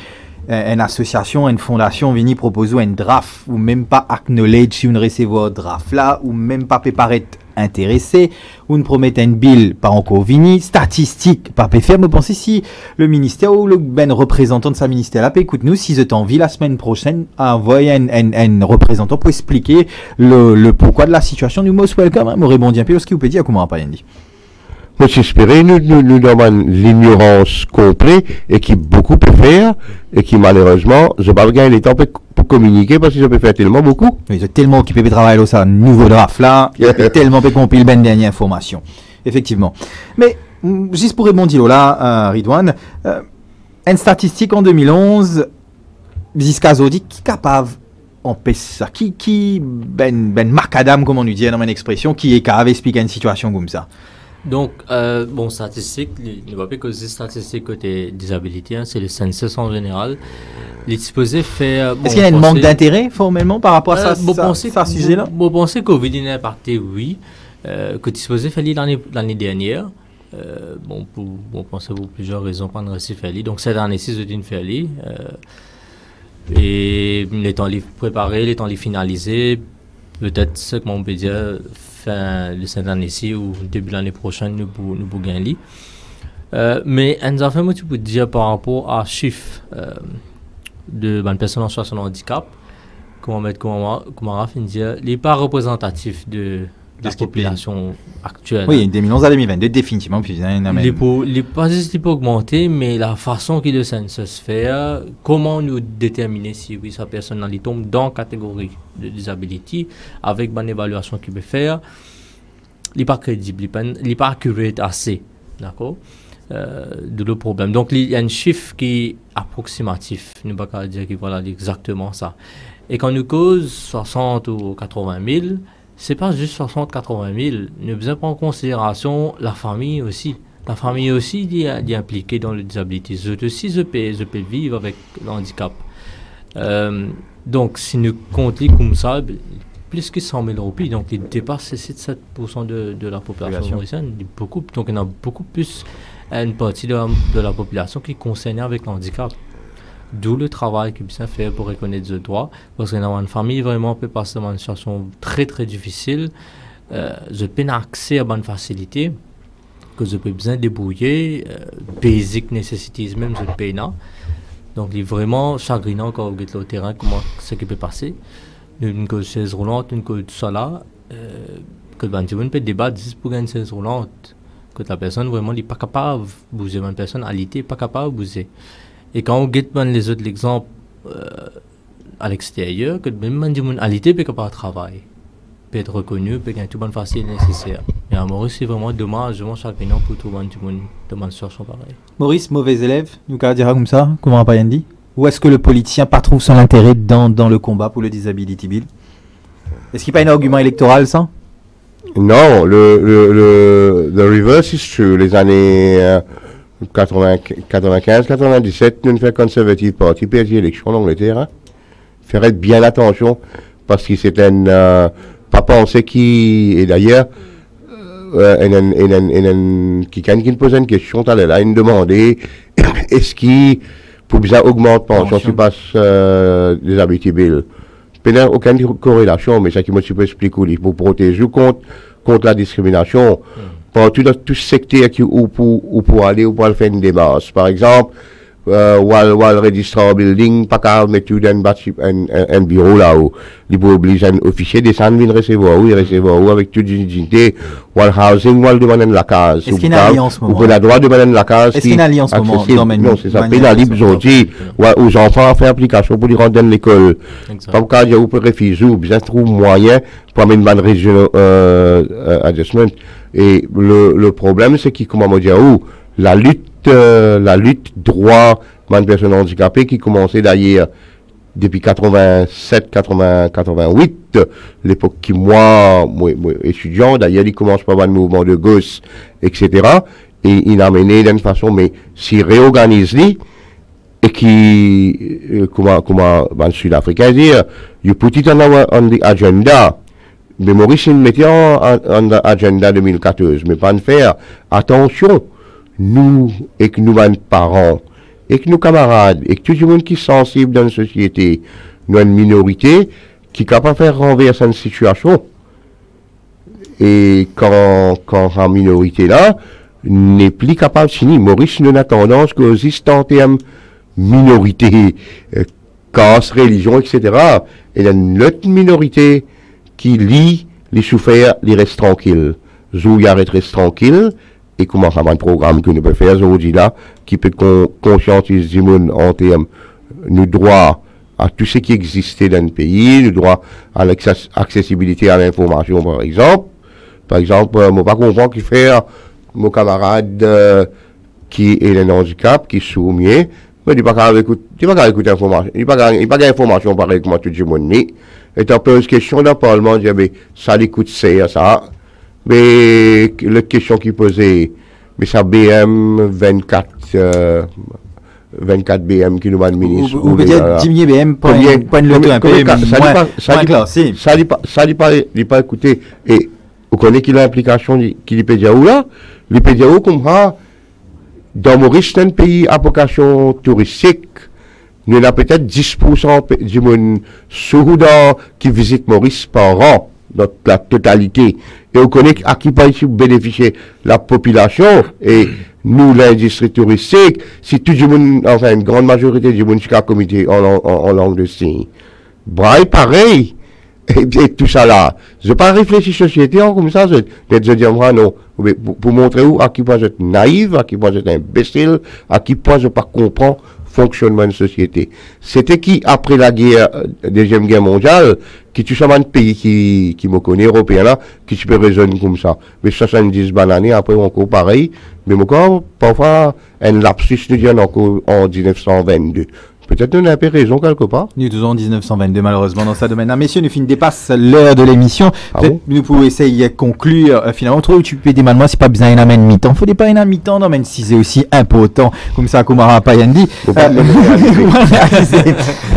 une association, une fondation venir proposer un draft ou même pas acknowledge si on recevoir draft là ou même pas préparer intéressé, ou ne promet un bill pas encore vini, statistique pas peut faire, me penser si le ministère ou le représentant de sa ministère là, écoute-nous, si vous êtes envie la semaine prochaine à envoyer un représentant pour expliquer le pourquoi de la situation du most welcome, me répondit un peu, ce qui vous peut dire comment pas dit. Moi, j'espérais, nous demandons l'ignorance complète et qui beaucoup peut faire et qui malheureusement, je n'ai pas gagné le temps pour communiquer parce que je peux faire tellement beaucoup. Oui, je suis tellement occupé de travailler là, ça, nouveau draft là, tellement peu compiler ben dernière information. Effectivement. Mais, juste pour répondre là, Ridwan, une statistique en 2011, jusqu'à aujourd'hui, qui est capable empêcher ça? Qui, macadam, comme on dit dans mon expression, qui est capable d'expliquer une situation comme ça? Donc, bon, statistique, il ne va pas causer statistique côté disabilité, hein, c'est le census en général. Les dispositifs fait. Est-ce qu'il y a un manque d'intérêt formellement par rapport à ça sujet-là? Bon, pensez que Covid a impacté, oui. Que le dispositif fait l'année dernière. Bon, pensez pour plusieurs raisons, pas de récit fait. Donc, cette année-ci, c'est une fait. Et les temps les préparer, les temps les finaliser, peut-être ce que on peut dire. Fin de cette année-ci ou début de l'année prochaine, nous pouvons gagner. Mais nous avons fait moi, tu peux dire par rapport à chiffre de personnes en situation de handicap, comment Raph dire, il n'est pas représentatif de la population actuelle. Oui, 2011 à 2022, définitivement. Puis, les pas juste augmenter, mais la façon qu'il le census se fait, comment nous déterminer si oui, sa personne tombe dans la catégorie de disability, avec une évaluation qu'il peut faire, il n'est pas crédible, il n'est pas accurate assez. D'accord? De le problème. Donc, il y a un chiffre qui est approximatif. Nous ne pouvons pas dire qu'il voilà exactement ça. Et quand nous cause 60 ou 80 000, ce n'est pas juste 60 80 000. Nous devons prendre en considération la famille aussi. La famille aussi est impliquée dans le disabilité. Je aussi, je peux vivre avec le handicap. Donc, si nous comptons comme ça, plus que 100 000 roupies, donc il dépasse 7% de la population mauricienne. Donc, il y en a beaucoup plus une partie de la population qui est concernée avec le handicap. D'où le travail qu'il peut faire pour reconnaître ce droit. Parce que dans une famille, vraiment, peut passer dans une situation très, très difficile. Je peux avoir accès à bonne facilité, que je peux besoin débrouiller, basic necessities même, je peux pas. Donc, il est vraiment chagrinant quand vous êtes au terrain, comment ce qui peut passer. Une cause chaise roulante, une cause tout ça là, que le peut débattre juste pour une chaise roulante. Que la personne vraiment n'est pas capable de bouger, une personne alitée n'est pas capable de bouger. Et quand on guette les autres exemples à l'extérieur, que même une personne alitée peut capable de travailler, peut être reconnu, peut gagner tout bonne facile nécessaire. Mais à Maurice, c'est vraiment dommage, vraiment chagrinant pour tout le monde de une situation pareille. Maurice, mauvais élève, nous allons dire comme ça, comment on pas dit? Ou est-ce que le politicien pas trouve son intérêt dans le combat pour le disability bill? Est-ce qu'il n'y a pas un argument électoral, ça? Non, le reverse is true. Les années 95-97, nous fait Conservative Party perdit l'élection en Angleterre. Hein. Faire bien attention parce que c'est un pas penser qui et d'ailleurs quelqu'un qui me posait une question, t'allais là, il me demandait est-ce qu'il pour bien augmenter pension si passe des habitudes bill. Il n'y a aucune corrélation, mais ça qui me explique pour protéger contre la discrimination. Pour tout secteur où pour aller ou pour faire une démarche. Par exemple, while registrar building, pas qu'à mettre un bureau là-haut. Il peut obliger un officier de descendre, venir recevoir avec toute dignité, while housing, while demander la case. Est-ce qu'il y a une alliance ou pour la droit de demander la case. Est-ce qu'il y a une alliance moment? Non, c'est ça. Pénalise aujourd'hui, aux enfants à faire application pour les rendre dans l'école. Pas qu'à dire, vous pouvez refuser, ou bien trouver moyen pour amener une bonne regional adjustment. Et le problème, c'est qu'il, comment dire, la lutte droit de personnes handicapées qui commençait d'ailleurs depuis 87, 88, l'époque qui moi étudiant, d'ailleurs il commence par un mouvement de gauche, etc. Et il a mené d'une façon, mais s'il réorganise et qui, comment le Sud-Africain dire, you put it on the agenda. Mais Maurice, il mettait en agenda 2014, mais pas de faire attention, nous, et que nous, nos parents, et que nos camarades, et que tout le monde qui est sensible dans la société, nous avons une minorité qui est capable de faire renverser une situation. Et quand la minorité là, n'est plus capable de finir. Maurice, nous a tendance qu'aux en termes minorité, caste, religion, etc. Et il y a une autre minorité qui lit les souffrir, les reste tranquilles. Zou y arrête reste tranquille, et comment ça va un programme que nous pouvons faire aujourd'hui là, qui peut conscientiser les gens en termes de droit à tout ce qui existait dans le pays, le droit à l'accessibilité à l'information par exemple. Par exemple, moi pas comprendre qui fait mon camarade qui est un handicap, qui est sourd, mais il n'est pas capable d'écouter l'information. Il n'a pas d'information pareil comme tout le monde. Et tu poses question dans le Parlement, dire, mais ça l'écoute, c'est ça. Mais la question qu'il posait, mais ça BM 24 BM qui nous administre. Ou peut-être 10 000 BM, point de l'auto un peu, ça n'est pas écouté. Et vous connaissez qu'il a l'implication qu'il peut dire où là? Il peut dire où comprend dans Maurice, c'est un pays à vocation touristique. Nous avons peut-être 10% du monde soudan qui visite Maurice par an, dans la totalité. Et on connaît à qui peut bénéficier la population et nous, l'industrie touristique, si tout le monde, enfin une grande majorité du monde qui a comité en langue de signe. Braille, pareil. et tout ça là. Je pas réfléchir société comme ça, je dire moi non, pour montrer où, à qui point je suis naïf, à qui point je suis imbécile, à qui point je pas comprends fonctionnement de société. C'était qui, après la guerre, deuxième guerre mondiale, qui tue seulement un pays qui me connaît, européen là, qui tu peux raisonner comme ça. Mais 70 bananes, après encore pareil, mais encore, parfois, un lapsus nous dit encore en 1922. Peut-être on a un peu raison quelque part. Nous sommes en 1922 malheureusement dans ce domaine. Messieurs, nous dépasse l'heure de l'émission. Peut-être nous pouvons essayer de conclure finalement. Trop occupé des manuels, c'est pas besoin d'un amène mi-temps. Faut pas un mi-temps, non, même si c'est aussi important. Comme ça, Koumara Payandi.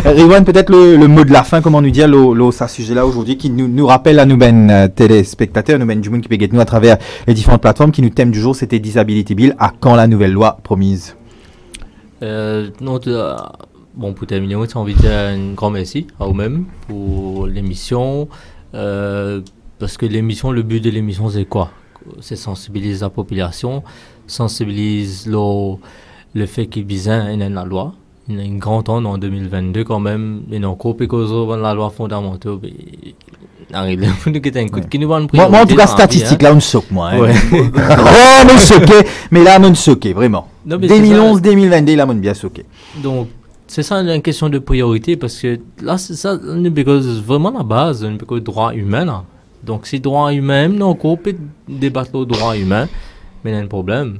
Riwan, peut-être le mot de la fin, comment nous dire, ce sujet-là aujourd'hui, qui nous rappelle à nous, téléspectateurs, nous, du monde qui peut nous à travers les différentes plateformes, qui nous thème du jour, c'était Disability Bill. À quand la nouvelle loi promise? Bon, pour terminer, j'ai envie de dire un grand merci à vous-même pour l'émission. Parce que l'émission, le but de l'émission, c'est quoi? C'est sensibiliser la population, sensibiliser le fait qu'il y a la loi. Il y a un grand temps en 2022 quand même. Il y a encore plus que la loi fondamentale. Moi, en tout cas, statistique, là, on choque, moi. Hein. Ouais. Oh, on choqué, mais là, on choqué, vraiment. 2011, 2022, là, on bien choqué. Donc, c'est ça une question de priorité parce que là, c'est ça, vraiment la base, le droit humain. Là. Donc, si droit humain, donc on peut débattre le droit humain, mais il y a un problème.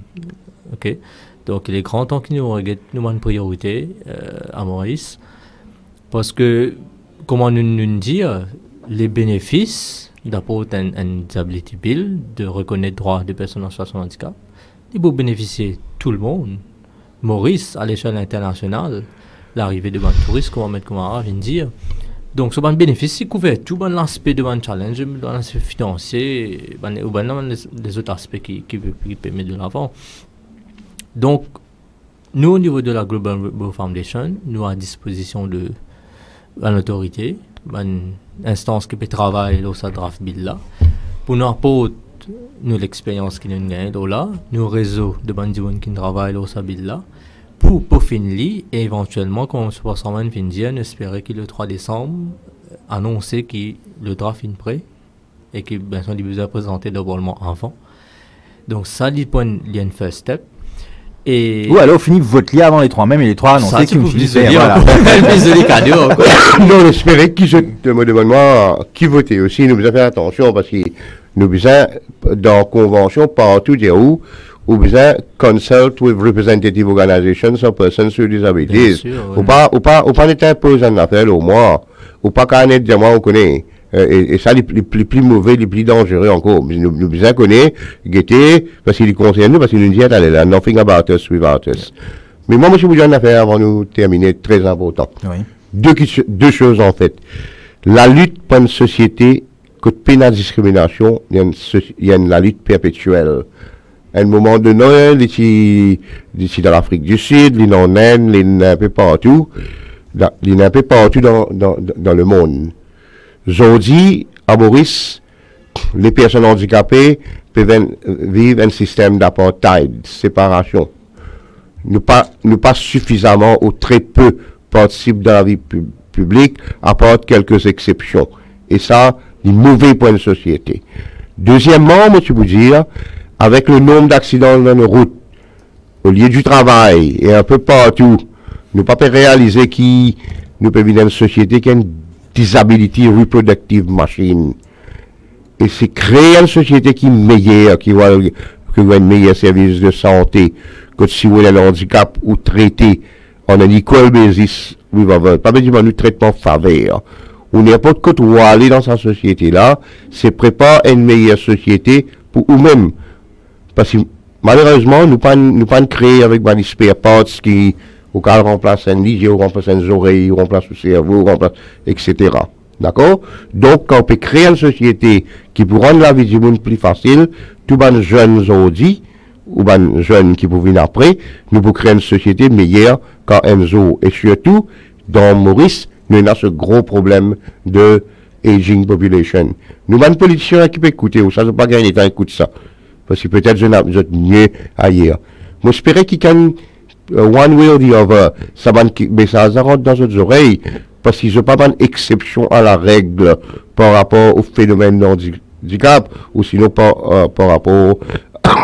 Ok. Donc, il est grand temps qu'il nous regarde une priorité à Maurice parce que, comment nous dire, les bénéfices d'apporter un disability bill, de reconnaître droit des personnes en situation de handicap, il faut bénéficier tout le monde. Maurice, à l'échelle internationale, l'arrivée de touristes, comme Ahmed Koumara vient de dire. Donc, ce bénéfice, c'est couvert tout l'aspect de challenge, dans l'aspect financier, ou les autres aspects qui permettent de l'avant. Donc, nous, au niveau de la Global Law Foundation, nous avons à disposition de l'autorité, une instance qui peut travailler dans ce draft bill là, pour nous apporter l'expérience qui nous gagne là, nous réseau de bandits qui travaillent dans ce bill là, pour finir et éventuellement, comme je pense en dire, on espérait que le 3 décembre annoncer que le draft est prêt et que bien sûr il besoin présenter d'abord avant. Donc ça, il y a une first step. Et ou alors finit votre lien avant les 3 même et les 3 annoncés qui vous disent voilà. Non, j'espérais que je me demande qui votait aussi. Nous devons faire attention parce que nous devons dans la convention partout dire où besoin consult with representative organizations of persons with disabilities. Ou pas être imposé en affaire au moins. Ou pas qu'à être dire moi on connaît. Et ça, les plus mauvais, les plus dangereux encore. Nous besoin connaître, guetter, parce qu'il concerne nous, parce qu'il nous dit, allez là, nothing about us without us. Mais moi, je vous dis une affaire avant de nous terminer, très important. Oui. Deux choses, en fait. La lutte pour une société, que de la discrimination, il y a la lutte perpétuelle. À un moment donné, d'ici dans l'Afrique du Sud, il y en a un peu partout, il y en a un peu partout dans le monde. Aujourd'hui, à Maurice, les personnes handicapées peuvent vivre un système d'apartheid, séparation. Nous pas suffisamment ou très peu participent dans la vie publique, à part quelques exceptions. Et ça, c'est mauvais pour une société. Deuxièmement, moi, je vous dire, avec le nombre d'accidents dans nos routes, au lieu du travail et un peu partout, nous pas réaliser que nous pouvons vivre dans une société qui a une disability reproductive machine. Et c'est créer une société qui est meilleure, qui va un meilleur service de santé, que si vous avez un handicap ou traité en un equal basis, pas besoin de traitement faveur. Ou n'importe quoi où aller dans cette société-là, c'est préparer une meilleure société pour nous-mêmes. Parce que malheureusement, nous pas créer avec des spare parts qui ou qu'on remplace un lit, ou remplace une oreille, ou remplace le cerveau, ou remplace, etc. D'accord? Donc, quand on peut créer une société qui peut rendre la vie du monde plus facile, tous les jeunes aujourd'hui, ou les jeunes qui peuvent venir après, nous pouvons créer une société meilleure qu'en Enzo. Et surtout, dans Maurice, nous avons ce gros problème de aging population. Nous avons une politiciens qui peut écouter, ou ça, je ne pas gagner temps à écouter ça. Parce que peut-être je n'ai mieux ailleurs. Moi, j'espérais qu'il y ait one way or the other, mais ça rentre dans nos oreilles, parce qu'ils n'ont pas une exception à la règle par rapport au phénomène d'handicap, ou sinon par rapport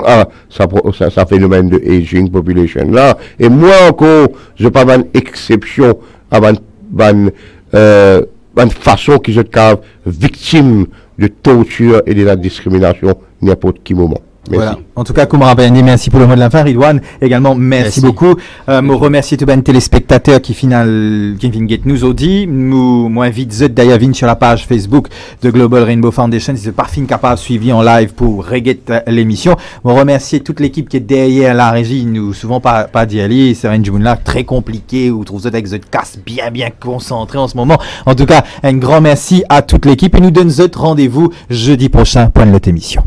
à sa phénomène de aging population là. Et moi encore, je n'ai pas une exception à une façon qu'ils sont victimes de torture et de la discrimination n'importe quel moment. Merci. Voilà. En tout cas, Koumara Bayani, merci pour le mot de la fin. Ridwan, également, merci beaucoup. Me remercier tous les téléspectateurs qui viennent nous ont dit. Moi, invite Zed Dayavin sur la page Facebook de Global Rainbow Foundation. Si c'est pas fin capable suivi en live pour reguetter l'émission. Me remercier toute l'équipe qui est derrière la régie. Nous, souvent pas d'y aller. C'est un journal très compliqué où trouve Zed avec Zed casse bien concentré en ce moment. En tout cas, un grand merci à toute l'équipe et nous donne Zed rendez-vous jeudi prochain pour une autre émission.